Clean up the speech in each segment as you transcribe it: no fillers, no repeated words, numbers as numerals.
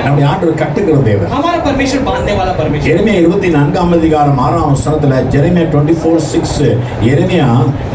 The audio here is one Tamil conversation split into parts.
நம்முடைய ஆண்டவர் கட்டுகிற தேவன். हमारा परमेश्वर बांधने वाला परमेश्वर. எரேமியா 24ஆம் அதிகாரம் 6ஆம் வசனத்துல ஜெரேமியா 24:6 எரேமியா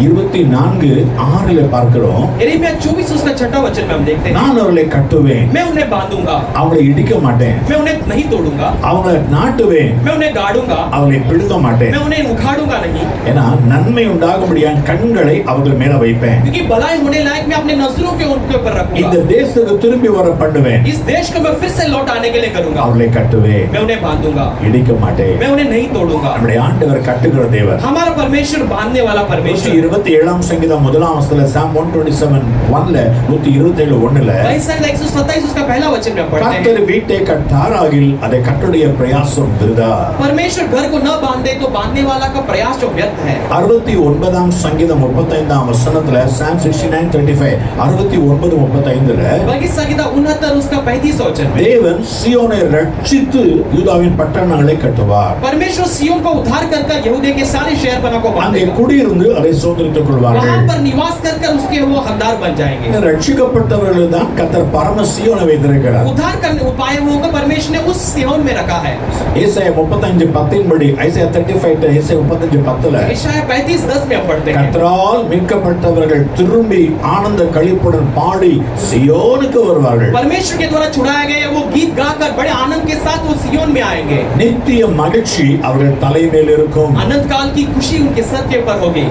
24:6 பார்க்கிறோம். यिर्मयाह 24 उसका छठा वचन में हम देखते हैं. நான் அவர்களை கட்டுவேன், मैं उन्हें बांधूंगा, அவங்களை இடிக்க மாட்டேன், मैं उन्हें नहीं तोड़ूंगा, அவங்களை நாட்டுவேன், मैं उन्हें गाड़ूंगा, அவங்களை பிடுங்க மாட்டேன். मैं उन्हें उखाड़ूंगा नहीं. ஏன்னா நன்மை உண்டாகும்படியான கண்களை அவர்கள் மேல வைப்பேன். क्योंकि भलाई होने लायक मैं अपने नजरों के उनके ऊपर இந்த रखूंगा. தேசத்துக்கு திரும்பி வர பண்ணுவேன். इस देश को मैं फिर से लौट आने के लिए करूंगा. அவர்களை கட்டுவேன், मैं उन्हें बांधूंगा, இடிக்க மாட்டேன். मैं उन्हें नहीं तोड़ूंगा. நம்முடைய ஆண்டவர் கட்டுகிற தேவன். हमारा परमेश्वर बांधने वाला परमेश्वर. 127ஆம் சங்கீதம் 1ஆம் வசனத்துல சாம் 127:1ல 127:1ல भाई संग 127 उसका पहला वचन में पढ़ते हैं. கர்த்தர் வீட்டை கட்டாராகில் அதை கட்டுடைய பிரயாசம் விருதா. परमेश्वर घर को न बांधे तो बांधने वाला का प्रयास जो व्यर्थ है. 69ஆம் சங்கீதம் 35ஆம் வசனத்துல சாம் 69:35 69:35ல बल्कि संगीता 69 उसका 35 वचन में தேவன் சீயோனை ரட்சித்து யூதாவின் பட்டணங்களை கட்டுவார். परमेश्वर सिय्योन को उद्धार कर यहूदिया के सारे शहर बना को அங்கே बांधेगा. குடியிருந்து அதை சுதந்திரித்துக் கொள்வார்கள். वहां पर निवास कर उसके वो हकदार बन जाएंगे. ரட்சிக்கப்பட்டவர்கள் தான் கர்த்தர் பரம சீயோனை வைத்திருக்கிறார். उद्धार करने उपाय वो को परमेश्वर ने उस सिय्योन में रखा है. ஏசாயா 35:10 படி ஐசாயா 35 ஏசாயா 35:10ல यशायाह 35:10 में हम पढ़ते हैं. கர்த்தரால் மீட்கப்பட்டவர்கள் திரும்பி ஆனந்த களிப்புடன் பாடி சியோனுக்கு வருவார்கள். परमेश्वर के द्वारा छुड़ाया गया वो गीत गाकर बड़े आनंद के साथ वो सिय्योन में आएंगे. நித்திய மகிழ்ச்சி அவர்கள் தலை மேல் இருக்கும். अनंत काल की खुशी उनके सर के ऊपर होगी.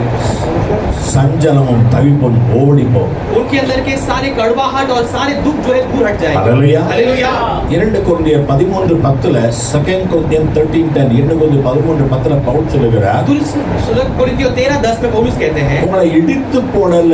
சஞ்சலமும் தவிப்பும் ஓடிப்போம். उनके अंदर के सारे कड़वाहट और सारे दुख जो है दूर हट जाएंगे. हालेलुया. हालेलुया. 2 கொரிந்தியர் 13:10ல 2 கொரிந்தியர் 13:10 2 கொரிந்தியர் 13:10ல பவுல் சொல்லுகிறார், कोरिन्थियों 13:10 में पौलुस कहते हैं, உங்களை இடித்து போடல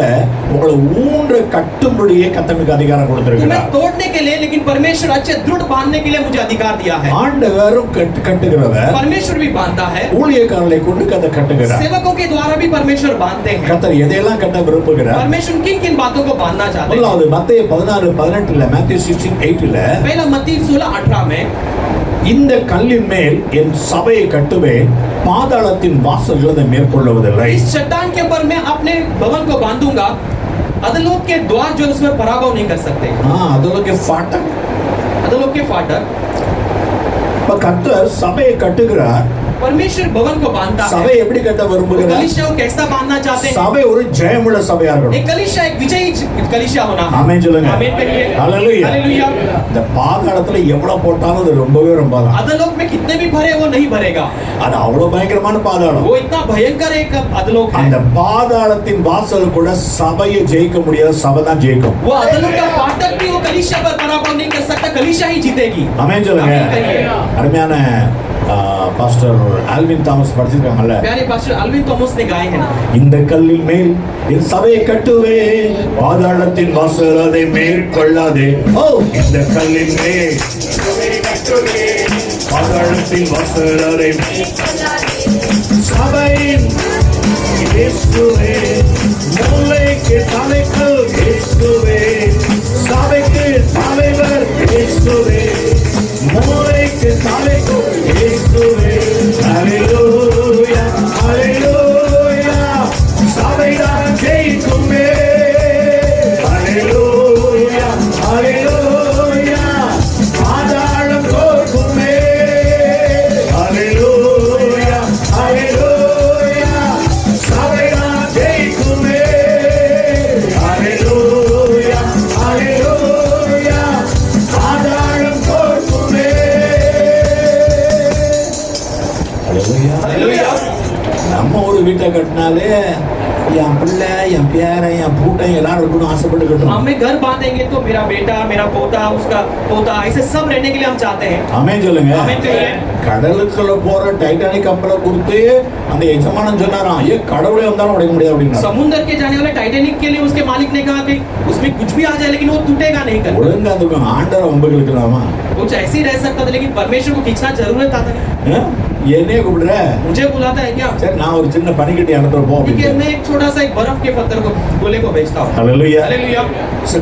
உங்களை ஊன்ற கட்டும்படியே கர்த்தருக்கு அதிகாரம் கொடுத்திருக்கிறார். तुम्हें तोड़ने के लिए लेकिन परमेश्वर अच्छे दृढ़ बांधने के लिए मुझे अधिकार दिया है. ஆண்டவரும் கட்டுகிறவர், परमेश्वर भी बांधता है, ஊழியக்காரர்களை கொண்டு கதை கட்டுகிறார். सेवकों के द्वारा भी परमेश्वर बांधते हैं. கர்த்தர் எதையெல்லாம் கட்ட விரும்புகிறார்? परमेश्वर किन किन बातों को बांधना चाहते हैं? முதலாவது மத்தேயு 16:18ல Matthew 16:8ல पहला मत्ती 16:18 में இந்த கல்லின் மேல் என் சபையை கட்டுவேன், பாதாளத்தின் வாசல்கள் அதை மேற்கொள்ளுவதில்லை. इस चट्टान के ऊपर मैं अपने भवन को बांधूंगा, अधोलोक के द्वार जो उसमें पराभव नहीं कर सकते. அதோலோக फाटक. अधोलोक के फाटक. இப்ப கர்த்தர் சபையை கட்டுகிறார். परमेश्वर भवन को बांधता है. சபை எப்படி கட்ட விரும்புகிறார்? कलीसिया को कैसा बांधना चाहते हैं? சபை ஒரு ஜெயமுள்ள சபையா இருக்கணும். एक कलीसिया एक विजयी कलीसिया होना है. ஆமென் சொல்லுங்க. आमीन कहिए. हालेलुया. हालेलुया. இந்த பாதாளத்துல எவ்வளவு போட்டாலும் அது ரொம்பவே ரொம்ப தான். अधोलोक में कितने भी भरे वो नहीं भरेगा. அது அவ்வளவு பயங்கரமான பாதாளம். वो इतना भयंकर एक अधोलोक है. அந்த பாதாளத்தின் வாசல் கூட சபையை ஜெயிக்க முடியாத, சபை தான் ஜெயிக்கும். वो अधोलोक का फाटक भी वो कलीसिया पर पराभव नहीं कर सकता, कलीसिया ही जीतेगी. ஆமென் சொல்லுங்க. आमीन कहिए. அருமையான பாஸ்டர் ஆல்வின் தாமஸ் படிச்சிருக்காங்கல்ல, प्यारे पास्टर अल्विन थॉमस ने गाए हैं, இந்த கல்லின் மேல் என் சபையை கட்டுவேன், பாதாளத்தின் வாசல் அதை மேற்கொள்ளாதே. ஓ, இந்த கல்லின் மேல் பாதாளத்தின் வாசல் அதை சபையின் இயேசுவே, மூளைக்கு தலைக்கல் இயேசுவே, சபைக்கு தலைவர் இயேசுவே, மூளைக்கு தலைக்கல் இயேசுவே. ஹalleluya, ஹalleluya, சபைதான் ஜெயிக்குமே. ஹalleluya, ஹalleluya, பாதாளம் தோற்குமே. ஹalleluya, ஹalleluya, சபைதான் ஜெயிக்குமே. ஹalleluya, ஹalleluya, பாதாளம் தோற்குமே. ஹalleluya. நம்ம ஒரு வீட்டை கட்டினாலே என் பிள்ளை, என் பேரன், என் பூட்டன் எல்லாரும் இருக்கணும் ஆசைப்பட்டு கட்டுறோம். हमें घर बांधेंगे तो मेरा बेटा, मेरा पोता, उसका पोता, ऐसे सब रहने के लिए हम चाहते हैं. ஆமென் சொல்லுங்க. ஆமென் कहिए. கடலுக்குள்ள போற டைட்டானிக் கப்பலை கொடுத்து அந்த எஜமானன் சொன்னாராம், ஏ கடவுளே வந்தாலும் உடைக்க முடியாது அப்படின்னா. समुद्र के जाने वाले टाइटैनिक के लिए उसके मालिक ने कहा कि उसमें कुछ भी आ जाए लेकिन वो टूटेगा नहीं कर. ஒழுங்கா இருக்கும் ஆண்டவரை வம்புக்கு இழுக்கலாமா? कुछ ऐसे ही रह सकता था लेकिन परमेश्वर को खींचना जरूरत था. என்னைய கூப்பிடுற? मुझे बुलाता है क्या? சரி நான் ஒரு சின்ன பனிக்கட்டி அனுப்புறேன் போ ठीक है, அப்படின்னு. मैं एक छोटा सा एक बर्फ के पत्थर को गोले को भेजता हूँ। ஹalleluya. हालेलुया।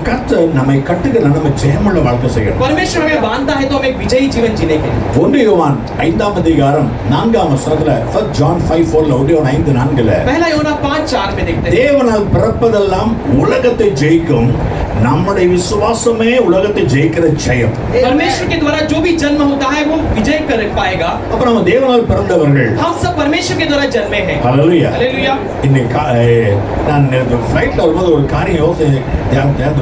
கர்த்தர் நம்மை கட்டுகிற நம்ம ஜெயமுள்ள வாழ்க்கை செய்யணும். परमेश्वर हमें बांधता है तो हम एक विजयी जीवन जीने के लिए। 1 யோவான் 5ஆம் அதிகாரம் 4ஆம் வசனத்துல 1 John 5:4 1 யோவான் 5:4 पहला யோனா 5:4 में देखते हैं, தேவனால் பிறப்பதெல்லாம் உலகத்தை ஜெயிக்கும், நம்முடைய விசுவாசமே உலகத்தை ஜெயிக்கிற ஜெயம். परमेश्वर के द्वारा जो भी जन्म होता है वो विजय कर पाएगा। அப்ப நம்ம தேவனால் பிறந்தவர்கள். हम सब परमेश्वर के द्वारा जन्मे हैं। ஹalleluya. हालेलुया। இன்னைக்கு நான் ஃளைட்ல வரும்போது ஒரு காரியம் யோசிச்சு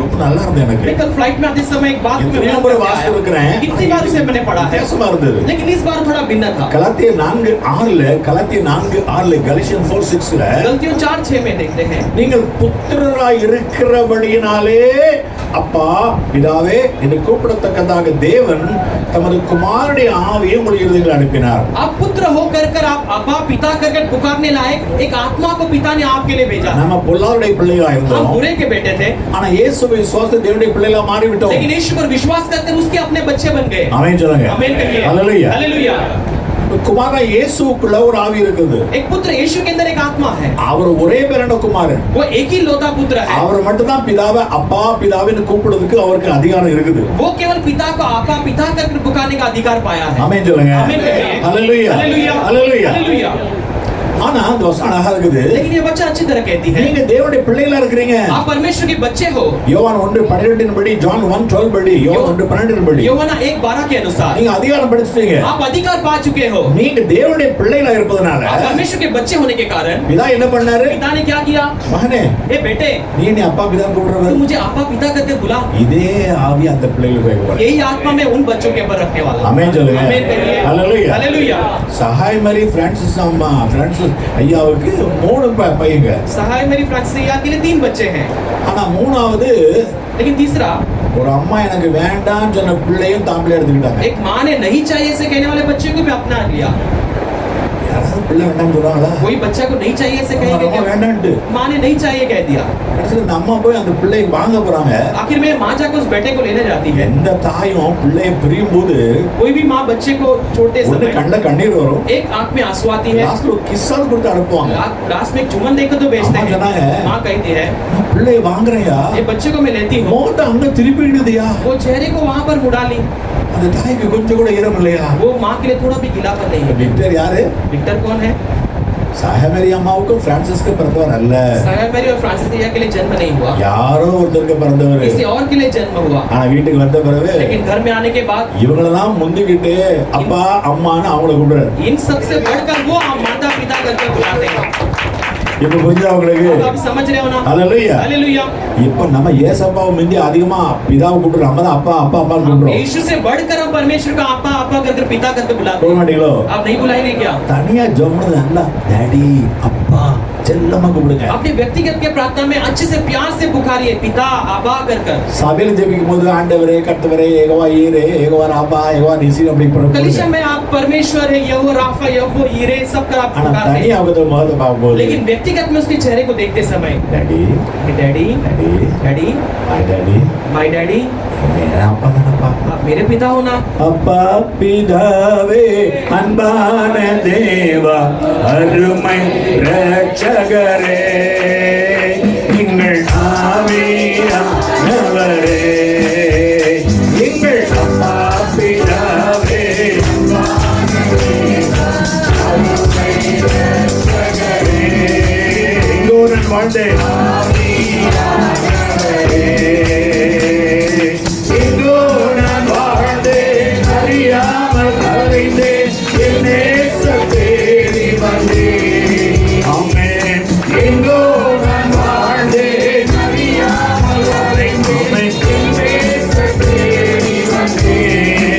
ரொம்ப நல்லா இருந்தது எனக்கு. मैं कल फ्लाइट में आते समय एक बात में इतनी बार वास्तव कर रहे हैं। कितनी बार उसे मैंने पढ़ा है, வித்தியாசமா இருந்தது. लेकिन इस बार थोड़ा भिन्न था। கலாத்தியர் 4:6 கலீசியன் 4:6 गलतियों 4:6 में देखते हैं, நீங்கள் புத்திரராய் இருக்கிறபடியினாலே அப்பா பிதாவே என்று கூப்பிடத்தக்கதாக தேவன் தமது குமாரனுடைய ஆவியை உங்கள் இருதயத்தில் அனுப்பினார். आप पुत्र होकर कर आप अब्बा पिता करके पुकारने लायक एक आत्मा को पिता ने आपके लिए भेजा। நம்ம பொல்லாருடைய பிள்ளைகளா हम இருந்தோம். बुरे के बेटे थे, ஆனா இயேசுவை விசுவாசித்து தேவனுடைய பிள்ளைகளா மாறி விட்டோம். लेकिन यीशु पर विश्वास करते उसके अपने बच्चे बन गए। ஆமென் சொல்லுங்க. आमीन कहिए। ஹalleluya. हालेलुया। குமாரன் இயேசுக்குள்ள ஒரு ஆவி இருக்குது. एक पुत्र यीशु के अंदर एक आत्मा है, அவர் ஒரே பேரான குமாரன். वो एक ही लौता पुत्र है। அவர் மட்டும் தான் பிதாவை அப்பா பிதாவின்னு கூப்பிடுறதுக்கு அவருக்கு அதிகாரம் இருக்குது. वो केवल पिता को आपा पिता करके पुकारने का अधिकार पाया है। ஆமென் சொல்லுங்க. आमीन कहिए। ஹalleluya. हालेलुया। ஹalleluya. हालेलुया। ஆனா அந்த வசனம் அழகா இருக்குது. लेकिन ये बच्चा अच्छी तरह कहती है, நீங்க தேவனுடைய பிள்ளைகளா இருக்கிறீங்க. आप परमेश्वर के बच्चे हो। யோவான் 1:12 படி, ஜான் 1:12 படி, யோவான் 1:12 படி யோவாना 1:12 के अनुसार நீங்க அதிகாரம் படிச்சிட்டீங்க. आप अधिकार पा चुके हो। நீங்க தேவனுடைய பிள்ளைகளா இருப்பதனால आप परमेश्वर के बच्चे होने के कारण பிதா என்ன பண்ணாரு? पिता ने क्या किया? மகனே ए बेटे, நீ என்ன அப்பா பிதா तू கூப்பிடுறவர்? मुझे आपा पिता करके बुला। இதே ஆவி அந்த பிள்ளைகளுக்கு வைப்பார். यही आत्मा में उन बच्चों के ऊपर रखने वाला। ஆமென் சொல்லுங்க. आमीन कहिए। ஹalleluya. हालेलुया। சஹாய் மரி பிரான்சிஸ் அம்மா பிரான்சிஸ் ஐயாவுக்கு 3 பையங்க. सहाय मेरी फ्रांसिया के लिए 3 बच्चे हैं, ஆனா மூணாவது लेकिन तीसरा ஒரு அம்மா எனக்கு வேண்டாம்னு சொன்ன பிள்ளையும் தாம்பளை எடுத்துக்கிட்டாங்க. एक माँ ने नहीं चाहिए से कहने वाले बच्चे को भी अपना लिया। யாராவது பிள்ளை வேண்டாம்னு சொல்றாங்களா? कोई बच्चा को नहीं चाहिए से कहेंगे அம்மா क्या? வேண்டாம்ட்டு माँ ने नहीं चाहिए कह दिया। கடைசில இந்த அம்மா போய் அந்த பிள்ளையை வாங்க போறாங்க. आखिर में माँ जाकर उस बेटे को लेने जाती है। எந்த தாயும் பிள்ளையை பிரியும் போது कोई भी माँ बच्चे को छोड़ते ஒண்ணு समय கண்ணுல கண்ணீர் வரும். एक आंख में आंसू आती है, லாஸ்ட்ல ஒரு கிஸ்ஸாவது கொடுத்து அனுப்புவாங்க. लास्ट में एक चुम्बन देकर तो भेजते अम्मा जना है। हैं। माँ कहती है, நான் பிள்ளையை வாங்குறையா? ये बच्चे को मैं लेती हूँ। முகத்தை அங்க திருப்பிடுதியா? वो चेहरे को वहाँ पर मुड़ा ली। அந்த தாய்க்கு கொஞ்சம் கூட ஈரம் இல்லையா? वो माँ के लिए थोड़ा भी गिलापन नहीं है। விக்டர் யாரு? विक्टर कौन है? சாஹமரி அம்மாவுக்கும் பிரான்சிஸ்க்கு பிறந்தவர் அல்ல. सागर मेरी और फ्रांसिसिया के लिए जन्म नहीं हुआ, யாரோ ஒருத்தருக்கு பிறந்தவர். किसी और के लिए जन्म हुआ। ஆனா வீட்டுக்கு வந்த பிறகு लेकिन घर में आने के बाद இவங்களெல்லாம் முந்திக்கிட்டு அப்பா அம்மான்னு அவங்கள கூப்பிடுறாரு. इन सबसे बढ़कर वो हम माता पिता करके बुलाते हैं। இப்ப புரிஞ்சா உங்களுக்கு? आप अभी समझ रहे हो ना? ஹalleluya. हालेलुया। இப்ப நம்ம ஏசப்பாவை முந்தி அதிகமா பிதாவை கூப்பிடுறோம். நம்ம தான் அப்பா அப்பா அப்பா हम கூப்பிடுறோம். यीशु से बढ़कर हम परमेश्वर का आपा आपा करके पिता करके बुलाते சொல்ல हैं। மாட்டீங்களோ? आप नहीं बुलाएंगे क्या? தனியா ஜெபம் நல்லா டாடி அப்பா செல்லமா கூப்பிடுங்க. अपने व्यक्तिगत के प्रार्थना में अच्छे से प्यार से पुकारिए, पिता आबा कर कर। சபையில ஜெபிக்கும் போது ஆண்டவரே கர்த்தவரே யெகோவா ஈரே யெகோவா ராபா யெகோவா நிசி அப்படி कलीसिया புறப்படுங்க. में आप परमेश्वर है, यहो राफा यहो ईरे सब कर आप ஆனா पुकारते हैं। தனியா அவத முகத்தை பார்க்கும்போது लेकिन व्यक्तिगत में उसके चेहरे को देखते समय daddy daddy daddy daddy hi daddy my daddy, மேரா அப்பா தானப்பா. आप मेरे पिता हो ना। அப்பா பிதாவே அன்பான தேவா அருமை ரட்சகரே எங்கள் ஆவியானவரே எங்கள் அப்பா பிதாவே எங்கோரன் வாழ்ந்தேன் எங்கோ நான் வாழ்ந்தேன் அறியாமல் அறிந்தேன் என் நேசம் தேடி வந்தேன். ஆமென். எங்கோ நான் வாழ்ந்தேன் அறியாமல் அறிந்தேன் என் நேசம் தேடி வந்தேன்.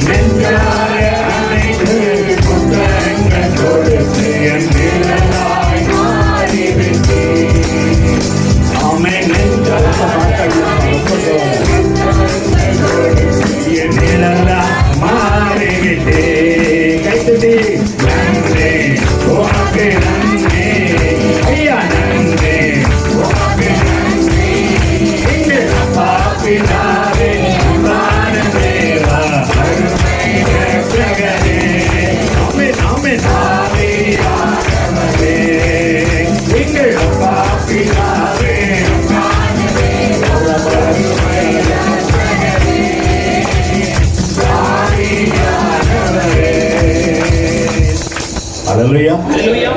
நெஞ்சார அணைத்து முத்தங்கள் கொடுத்து என் நிழலாய் மாறிவிட்டேன். அல்லேலூயா. हालेलुया।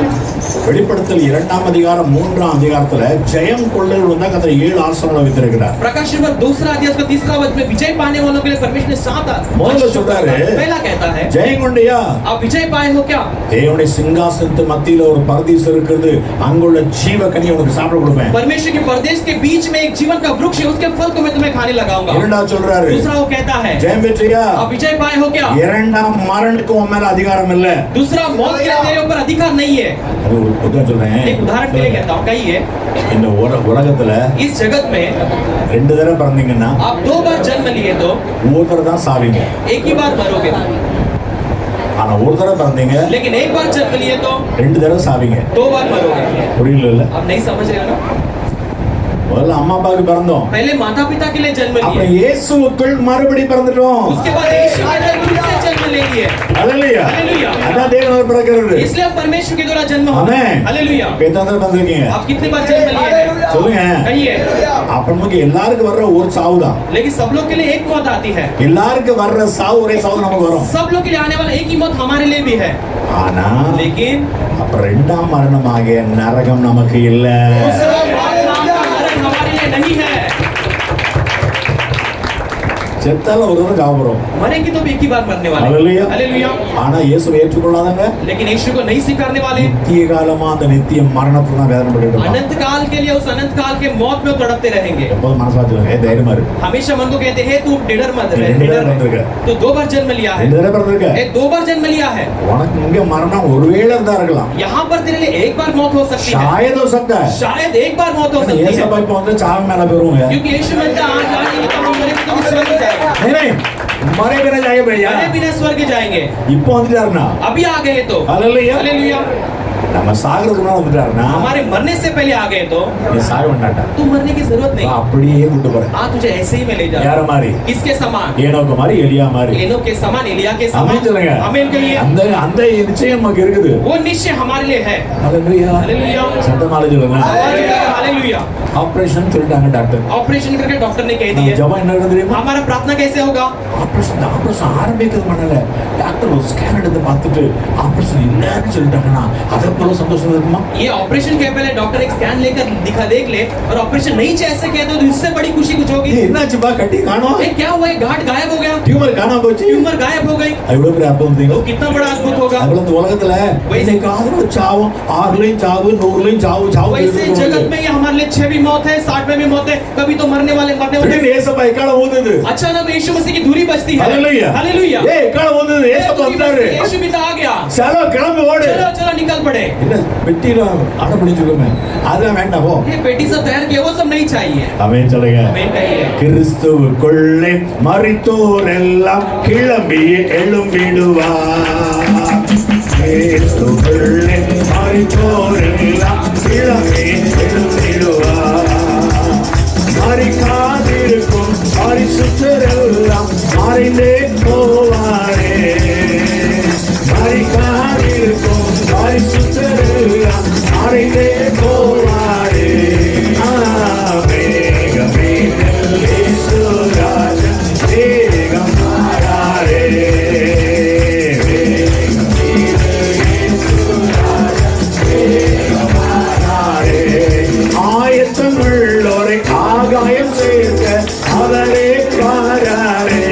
வெளிப்படுத்தல் 2ஆம் அதிகாரம் 3ஆம் அதிகாரத்துல ஜெயம் கொள்ளைகள் தான் கர்த்தர் 7 ஆசனங்களை வைத்திருக்கிறார். प्रकाश पर्वत दूसरा अध्याय उसका तीसरा वचन में विजय पाने वालों के लिए परमेश्वर ने 7 முதல்ல சொல்றாரு, पहला कहता है ஜெயம் கொண்டியா? आप विजय पाए हो क्या? தேவனுடைய சிங்காசனத்து மத்தியில ஒரு பரதீசம் இருக்குது, அங்குள்ள ஜீவகனி உனக்கு சாப்பிட கொடுப்பேன். परमेश्वर के परदेश के बीच में एक जीवन का वृक्ष है, उसके फल को मैं तुम्हें खाने लगाऊंगा। இரண்டாவது சொல்றாரு, दूसरा वो कहता है ஜெயம் பெற்றியா? आप विजय पाए हो क्या? இரண்டாம் மரணத்துக்கு உன் மேல அதிகாரம் இல்ல. दूसरा मौत के लिए तेरे ऊपर अधिकार नहीं है। அது ஒரு உதாரணம் சொல்றேன். एक उदाहरण के लिए कहता हूँ, कहिए இந்த உலகத்துல इस जगत में 2 தடவை பிறந்தீங்கன்னா आप 2 बार जन्म लिए तो ஒரு தடவை தான் சாவீங்க. एक ही बार मरोगे, ஆனா ஒரு தடவை பிறந்தீங்க, लेकिन एक बार जन्म लिए तो 2 தடவை சாவீங்க. 2 बार मरोगे। புரியல இல்ல? आप नहीं समझ रहे हो ना? முதல்ல அம்மா அப்பாவுக்கு பிறந்தோம், पहले माता पिता के लिए जन्म அப்புறம் लिए, இயேசுவுக்குள் மறுபடி பிறந்துட்டோம். उसके बाद यीशु के अंदर फिर से जन्म ले लिए। அல்லேலூயா. हालेलुया। அதான் தேவன் பிறக்கிறது. इसलिए आप परमेश्वर के द्वारा जन्म हो। आमेन। हालेलुया। இப்ப எத்தனை தடவை பிறந்திருக்கீங்க? आप कितनी बार जन्म लिए हैं? சொல்லுங்க. कहिए। அப்ப நமக்கு எல்லாருக்கும் வர்ற ஒரு சாவு தான். लेकिन सब लोग के लिए एक मौत आती है, எல்லாருக்கும் வர்ற சாவு ஒரே சாவு நமக்கு வரும். सब लोग के लिए आने वाला एक ही मौत हमारे लिए भी है। ஆனா लेकिन அப்ப 2ஆம் மரணமாகிய நரகம் நமக்கு இல்ல. दूसरा मौत नाम का मरण हमारे लिए नहीं है। செத்தால ஒரு தடவை சாவுறோம். मरेंगे तो भी एक ही बार मरने वाले। हालेलुया। हालेलुया। ஆனா இயேசுவை ஏற்றுக்கொள்ளாதவங்க लेकिन यीशु को नहीं स्वीकारने वाले நித்திய காலமா அந்த நித்திய மரணத்துல தான் வேதனைப்பட்டு இருப்பாங்க. अनंत काल के लिए उस अनंत काल के मौत में तड़पते रहेंगे। எப்போதும் மனசாட்சியில தைரியமா இருக்கு. हमेशा मन को कहते हैं तू डिडर मत रहे, ரெண்டு डिडर தடவை मत। பிறந்திருக்க. तू 2 बार जन्म लिया है, 2 தடவை பிறந்திருக்க. 2 बार जन्म लिया है। உனக்கு இங்க மரணம் ஒருவேளை இருந்தா இருக்கலாம். यहाँ पर तेरे लिए एक बार मौत हो सकती है, शायद हो सकता है. शायद एक बार मौत हो सकती है, ஏசப்பா இப்ப வந்து சாவு மேல போயிருவாங்க. क्योंकि यीशु कहता है आज आएंगे तो हम मरेंगे तो स्वर्ग जाएंगे, नहीं मरे बिना जाएंगे भैया. मरे बिना स्वर्ग जाएंगे। இப்போ வந்துட்டாருனா अभी आ गए तो हालेलुया. हालेलुया। நம்ம சாகிறதுக்கு முன்னாடி வந்துட்டாருனா हमारे मरने से पहले आ गए तो நீ சாக வேண்டாம்டா. तू मरने की जरूरत नहीं, அப்படியே கூட்டு போறேன். हाँ तुझे ऐसे ही मैं ले யார जाऊंगा। மாதிரி? किसके समान? ஏனோக்கு மாதிரி, எலியா மாதிரி. एनोक के समान, एलिया के ஆமென் समान। சொல்லுங்க. आमीन कहिए। அந்த அந்த நிச்சயம் நமக்கு இருக்குது. वो निश्चय हमारे लिए है। हालेलुया. हालेलुया। சத்தமால சொல்லுங்க. हालेलुया। ஆபரேஷன் சொல்லிட்டாங்க டாக்டர். ऑपरेशन करके डॉक्टर ने कह दिया, ஜெபம் என்ன நடக்குது தெரியுமா? हमारा प्रार्थना कैसे होगा? ஆபரேஷன் ஆரம்பிக்கிறது பண்ணல. டாக்டர் ஒரு ஸ்கேன் எடுத்து பார்த்துட்டு ஆபரேஷன் இல்லைன்னு சொல்லிட்டாங்கன்னா அதை போல சந்தோஷம் இருக்குமா? ये ऑपरेशन के पहले डॉक्टर एक स्कैन लेकर देख ले और ऑपरेशन नहीं ऐसे कहते तो इससे बड़ी खुशी कुछ होगी। ஏய், என்னாச்சுப்பா கட்டி காணோம்? ये क्या हुआ? ये गांठ गायब हो गया, டியூமர் காணாம போச்சு. ट्यूमर गायब हो गई, எவ்வளவு பெரிய அற்புதம் तो தெரியுமா? कितना बड़ा अद्भुत होगा। அதுல இந்த உலகத்துல இன்னைக்கு ஆறுல சாவும், 6லயும் சாவு, 100லயும் சாவு, சாவு. वैसे जगत में ये हमारे लिए 6 भी मौत है, 60 में भी मौत है, कभी तो मरने वाले திடீர்னு ஏசப்பா எக்கால ஊதுது. अचानक यीशु मसीह की धूरी बजती है। हालेलुया. हालेलुया। ஏய் எக்கால ஊதுது. ஏசப்பா வந்தாரு. यीशु भी तो आ गया, சலோ கிளம்பி ஓடு. चलो चलो निकल पड़े। என்ன பெட்டில அடப்பிடிச்சுக்கோமே. அதெல்லாம் வேண்டாம் போ. ये पेटी सब तैयार किया, वो सब नहीं चाहिए। ஆமென் சொல்லுங்க. आमीन कहिए। கிறிஸ்துவுக்குள்ளே மரித்தோர் எல்லாம் கிளம்பி எழும்பிடுவார். கிறிஸ்துவுக்குள்ளே மரித்தோர் எல்லாம் கிளம்பி எழும்பிடுவார். மரிக்காதிருக்கும் பரிசுத்தரெல்லாம் மறைந்தே போவாரே. மரிக்காதிருக்கும் பரிசுத்தரெல்லாம் மறைந்தே போவாரே. மேகமேகத்தில் இயேசு ராஜா வேகம் மாறாரே. மேகமேகத்தில் இயேசு ராஜா வேகம் மாறாரே. ஆயத்தமுள்ளோரை ஆகாயம் சேர்க்க அவரே வாராரே.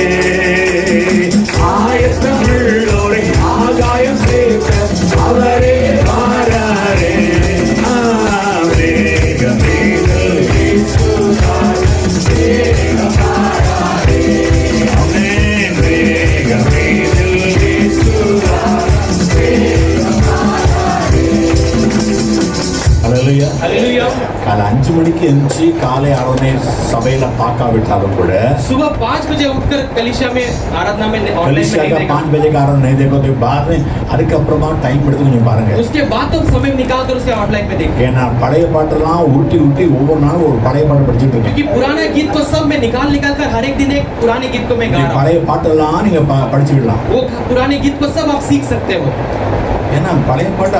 ஆயத்தமுள்ளோரை ஆகாயம் சேர்க்க அவரே வாராரே. மேகமேகத்தில் இயேசு ராஜா வேகம் மாறாரே. ஆமென். மேகமேகத்தில் இயேசு ராஜா வேகம் மாறாரே. ஹல்லேலூயா. हालेलुया। காலை 5 மணிக்கு எந்திரிச்சு காலை ஆராதனை சபையில பார்க்காவிட்டாலும் கூட सुबह 5 बजे उठकर कलीसिया में आराधना में ऑनलाइन कलिसिया में का नहीं 5 बजे का आराधना नहीं देखो तो बाद में அதுக்கப்புறமா டைம் எடுத்து கொஞ்சம் பாருங்க. देखा, उसके बाद तो समय निकाल कर उसके ऑनलाइन में देखिए, ஏன்னா பழைய பாட்டெல்லாம் உருட்டி உருட்டி ஒவ்வொரு நாளும் ஒரு பழைய பாட்டு படிச்சுட்டு இருக்கேன். क्योंकि पुराने गीत को सब मैं निकाल कर हर एक दिन एक पुराने गीत को मैं गा रहा हूँ। பழைய பாட்டெல்லாம் நீங்க படிச்சுக்கலாம். वो पुराने गीत को सब आप सीख सकते हो। ஏன்னா பழைய பாட்டு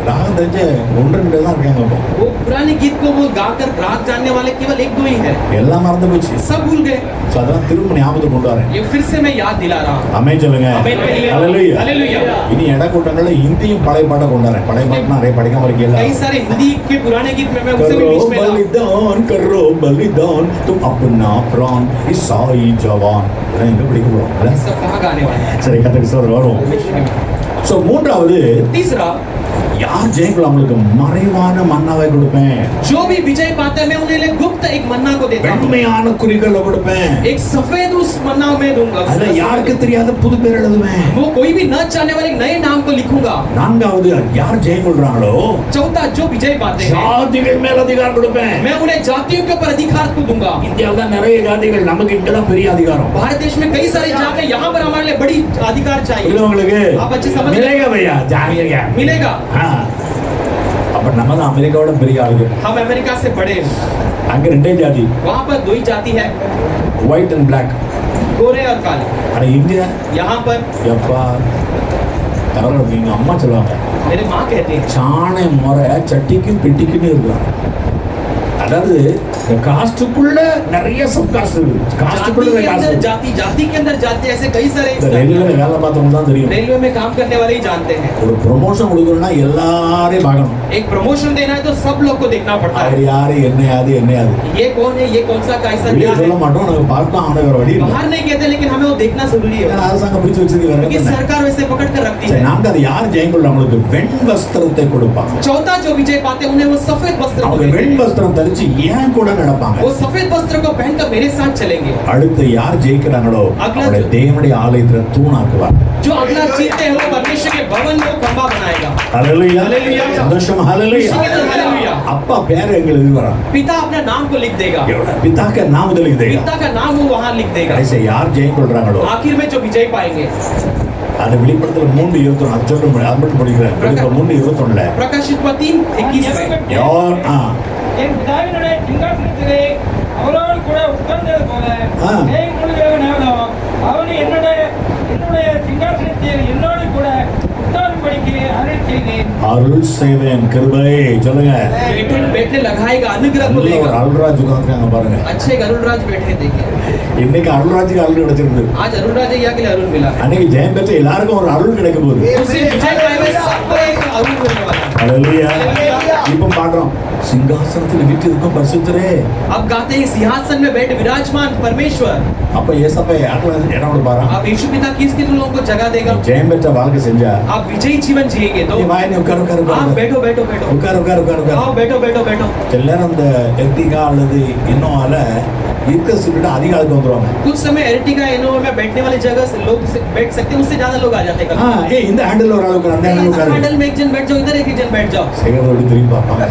ராகம் தெரிஞ்ச ஒன்று ரெண்டு தான் இருக்காங்க இப்போ. वो पुराने गीत को वो गाकर राग जानने वाले केवल एक दो ही है, எல்லாம் மறந்து போச்சு. सब भूल गए. ஸோ அதான் திரும்ப ஞாபகத்துக்கு கொண்டு வரேன். ये फिर से मैं याद दिला रहा हूँ. ஆமென் சொல்லுங்க. आमीन कहिए. ஹalleluya. हालेलुया. இனி இட கூட்டங்கள்ல இந்தியும் பழைய பாட்டை கொண்டு வரேன். பழைய பாட்டு நிறைய படிக்காம இருக்கீங்களா? कई सारे हिंदी के पुराने गीत में मैं उसे भी करो बीच में ला. बलिदान करो बलिदान तुम अपना प्राण ईसाई जवान இதெல்லாம் எங்க படிக்க போறோம்? सब कहाँ गाने वाले हैं? சரி கத்தருக்கு ஸ்தோத்திரம் வரும். ஸோ மூன்றாவது तीसरा, யார் ஜெயிக்கலாம் அவங்களுக்கு மறைவான மன்னாவை கொடுப்பேன். जो भी विजय पाता है मैं उन्हें लिए गुप्त एक मन्ना को देता हूँ. வெண்மையான குறிகளை கொடுப்பேன். एक सफेद उस मन्ना में दूंगा. அதுல யாருக்கு தெரியாத புது பேர் எழுதுவேன். वो कोई भी न चाहने वाले नए नाम को लिखूंगा. நான்காவது யார் ஜெயம் கொள்றாங்களோ चौथा, जो विजय पाते हैं ஜாதிகள் மேல அதிகாரம் கொடுப்பேன். मैं उन्हें जातियों के ऊपर अधिकार को दूंगा. இந்தியாவில் தான் நிறைய ஜாதிகள், நமக்கு இங்க தான் பெரிய அதிகாரம். भारत देश में कई सारी जातें, यहाँ पर हमारे लिए बड़ी अधिकार चाहिए. உங்களுக்கு आप अच्छे समझ मिलेगा भैया जाएगा मिलेगा. அப்ப நம்ம தான் அமெரிக்காவோட பெரிய ஆளுங்க. हम अमेरिका से बड़े हैं. அங்க ரெண்டே ஜாதி, वहाँ पर दो ही जाति है, ஒயிட் அண்ட் பிளாக். गोरे और काले. ஆனா இந்தியா यहाँ पर எப்பா தவறு நீங்க அம்மா சொல்லுவாங்க मेरे माँ कहते हैं சாணை முறை சட்டிக்கும் பெட்டிக்குன்னு இருக்கலாம். அதாவது இந்த காஸ்டுக்குள்ள நிறைய சப் காஸ்ட் இருக்கு. காஸ்டுக்குள்ள காஸ்ட் जाति जाति के अंदर जाति ऐसे कई सारे. இந்த ரயில்வேல வேலை பார்த்தவங்க தான் தெரியும். रेलवे में काम करने वाले ही जानते हैं. ஒரு ப்ரொமோஷன் கொடுக்கணும்னா எல்லாரையும் பார்க்கணும். एक प्रमोशन देना है तो सब लोग को देखना पड़ता அவர் है. யாரு என்ன யாது ये कौन है, ये कौन सा कैसा வெளியே क्या சொல்ல है, மாட்டோம். நாங்க பார்த்தா அவனை வேற வழி இல்லை. बाहर नहीं कहते लेकिन हमें वो देखना जरूरी है, ஏன்னா அரசாங்கம் பிடிச்சு வச்சிருக்கு வேற क्योंकि என்ன. सरकार वैसे पकड़ कर रखती சரி है. நான்கு அது யார் ஜெயம் கொள்ள அவங்களுக்கு வெண் வஸ்திரத்தை கொடுப்பாங்க. चौथा, जो विजय पाते हैं उन्हें वो सफेद वस्त्र को அவங்க देते வெண் हैं. வஸ்திரம் தரிச்சு ஏன் கூட நடப்பாங்க. वो सफेद वस्त्र को पहनकर मेरे साथ चलेंगे. அடுத்து யார் ஜெயிக்கிறாங்களோ அக்லா அவருடைய தேவனுடைய ஆலயத்துல தூணாக்குவார். जो अगला जीते हैं वो परमेश्वर के भवन को खंबा बनाएगा. ஹalleluya ஹalleluya. சந்தோஷம் ஹalleluya. हालेलुया. அப்பா பேரை எங்களுக்கு எழுதி வரான். पिता अपना नाम को लिख देगा. पिता का नाम उधर लिख देगा. पिता का नाम वो वहां लिख देगा. ऐसे யார் ஜெயம் கொள்றாங்களோ आखिर में जो विजय पाएंगे. அந்த வெளிப்படுத்தல 3:21 அது சொல்ல முடியாது. அது மட்டும் படிக்கிறேன். வெளிப்படுத்தல 3:21 प्रकाशित 3:21 में யார் என் பிதாவினுடைய சிங்காசனத்திலே அவரோடு கூட உட்கார்ந்தது போல ஜெயம் கொள்கிறவனாலும் அவன் என்னுடைய சிங்காசனத்தில் என்னோடு கூட உட்காரும்படிக்கு அருள் செய்தேன். அருள் செய்வேன் கிருபை சொல்லுங்க. बैठने लगाएगा, अनुग्रह को நல்ல ஒரு देगा. அருள்ராஜ் உட்கார்ந்திருக்காங்க பாருங்க. अच्छे अरुणराज बैठे देखिए. இன்னைக்கு அருள்ராஜுக்கு அருள் கிடைச்சிருக்கு. आज अरुणराज या के लिए अरुण मिला. அன்னைக்கு ஜெயம் பெற்ற எல்லாருக்கும் ஒரு அருள் கிடைக்க போகுது. उसे विजय पाएगा, सबको एक अरुण मिलने वाला है. ஹalleluya. இப்போ பாடுறோம் சிங்காசனத்தில் வீற்றிருக்கும் பரிசுத்தரே. अब गाते हैं सिंहासन में बैठ विराजमान परमेश्वर. அப்ப ஏசப்பா யாருக்கு இடம் கொடுப்பாரா? अब यीशु पिता किस किस लोगों को जगह देगा. ஜெயம் பெற்ற வாழ்க்கை செஞ்சா आप विजयी जीवन जिएंगे तो நீ வாய் நீ உட்கார் உட்கார் आप உட்கார் बैठो बैठो बैठो. உட்கார் उठा आओ बैठो बैठो बैठो. எல்லாரும் அந்த எர்டிகா அல்லது இன்னோவால இருக்க सीट அதிக ஆளுக்கு வந்துருவாங்க. कुछ समय एर्टिगा इनोवा में बैठने वाली जगह से लोग बैठ सकते हैं, उससे ज्यादा लोग आ जाते हैं. ஏய் இந்த ஹேண்டில் ஒரு ஆளுக்கு அந்த ஹேண்டில் உட்காரு. हैंडल में एक जन बैठ जाओ, इधर एक जन बैठ जाओ. சேகரோடு திரும்பி பார்ப்பாங்க.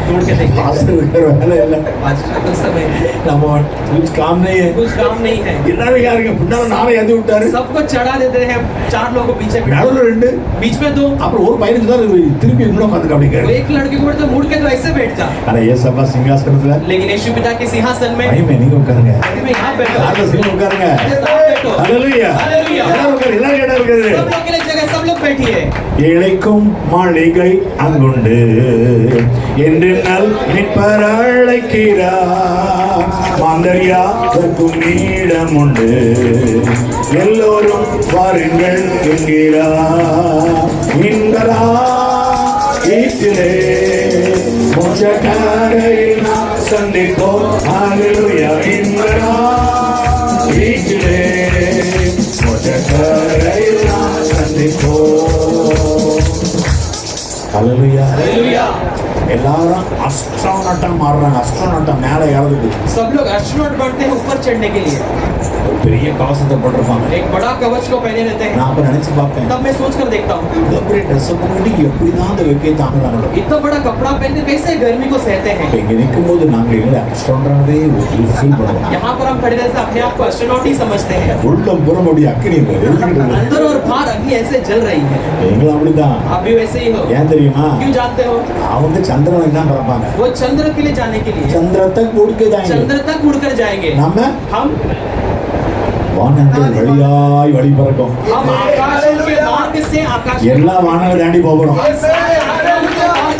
तोड़ के देखते हैं. பாஸ்டர் வேற வேலை இல்ல. आज कुछ समय நம்ம कुछ काम नहीं है. कुछ काम नहीं है. எல்லாரும் யாருங்க பின்னால நாளை ஏத்தி விட்டாரு. सबको चढ़ा देते हैं, चार लोगों को पीछे बिठा. நடுவுல ரெண்டு बीच में दो. அப்புறம் ஒரு பையன் தான் திருப்பி இன்னும் உட்கார்ந்து वो அப்படிங்கிறாரு. एक लड़के को बोलते मुड़ के तो ऐसे बैठ जा. ஆனா ஏசப்பா சிங்காசனத்துல लेकिन यीशु पिता के सिंहासन में மகிமை நீங்க உட்காருங்க. में यहाँ बैठो. யார சிங்க உட்காருங்க. साथ बैठो. ஹalleluya. हालेलुया. எல்லாரும் உட்காரு. எல்லாரும் கேட்டா உட்காரு. सब लोग के लिए जगह, सब लोग बैठिए. இழைக்கும் மாளிகை அங்குண்டு என்று நல் நிற்பர் அழைக்கிறார். மாந்தரியாதற்கும் இடம் உண்டு எல்லோரும் வாருங்கள் என்கிறார். இன்பரா ஈட்டிலே மோட்சக்காரையில் நாம் சந்திப்போம். ஹalleluya. இன்பரா ஈட்டிலே மோட்சக்காரையில் நாம் சந்திப்போம். ஹalleluya. हालेलुया. எல்லாரும் அஸ்ட்ரோனட்டா மாறுறாங்க. அஸ்ட்ரோனட்டா மேலே ஏறதுக்கு सब लोग एस्ट्रोनॉट बनते हैं ऊपर चढ़ने के लिए. ஒரு பெரிய கவசத்தை போட்டிருப்பாங்க. एक बड़ा कवच को पहने रहते हैं. நான் அப்ப நினைச்சு பார்ப்பேன் तब मैं सोच कर देखता हूँ இவ்வளவு பெரிய ட்ரெஸ் பண்ணிட்டு எப்படிதான் அந்த வெக்கையை தாங்குறாங்களோ. इतना बड़ा कपड़ा पहन के कैसे गर्मी को सहते हैं. இங்க நிற்கும் போது நாங்க இல்ல அஸ்ட்ரோனட்டாவே ஃபீல் பண்ணுவோம். यहाँ पर हम खड़े रहते हैं, अपने आप को एस्ट्रोनॉट ही समझते हैं. உள்ளம் புறம் அப்படி அக்கினி எரிஞ்சுக்கிட்டு अंदर और बाहर अग्नि ऐसे जल रही है. எங்களும் அப்படிதான். आप भी वैसे ही हो. ஏன் தெரியுமா? क्यों जानते हो? அவங்க சந்திரனுக்கு தான் பிறப்பாங்க. वो चंद्र के लिए जाने के लिए, சந்திரத்தை கொடுக்க जाएंगे. चंद्र तक उड़कर जाएंगे. நம்ம हम வானங்கள் வழியாய் வழி பறக்கும். हम आकाशों के मार्ग से आकाश எல்லா வானங்களை தாண்டி போகிறோம்.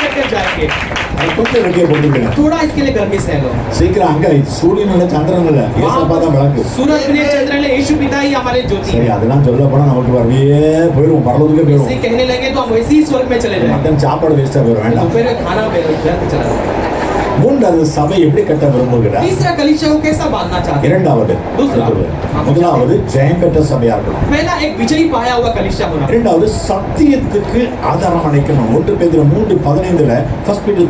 करके जाएंगे. அது கொஞ்சம் ரெடியா போட்டுருக்கேன். थोड़ा इसके लिए गर्मी सह लो. சீக்கிரம் அங்க சூரியன் இல்ல சந்திரன் இல்ல ஏசப்பா தான் விளக்கு. सूरज नहीं चंद्र नहीं यीशु पिता ही हमारे ज्योति சரி है. அதெல்லாம் சொல்ல போனா நமக்கு அப்படியே போயிடும் பரலோகத்துக்கே इसे போயிடும். कहने लगे तो हम वैसे ही स्वर्ग में चले जाएंगे. மத்தன் சாப்பாடு வேஸ்டா போயிடும் வேண்டாம். दोपहर का खाना व्यर्थ चला जाएगा. மூன்றாவது சபை எப்படி கட்ட விரும்புகிறார்? तीसरा कलीसिया को कैसा बांधना चाहते हैं? இரண்டாவது முதலாவது ஜெயம் பெற்ற சபையா இருக்கணும். पहला एक विजयी पाया हुआ कलीसिया होना. இரண்டாவது சத்தியத்துக்கு ஆதாரம் அளிக்கணும். 1 பேதுரு 3:15 1 Peter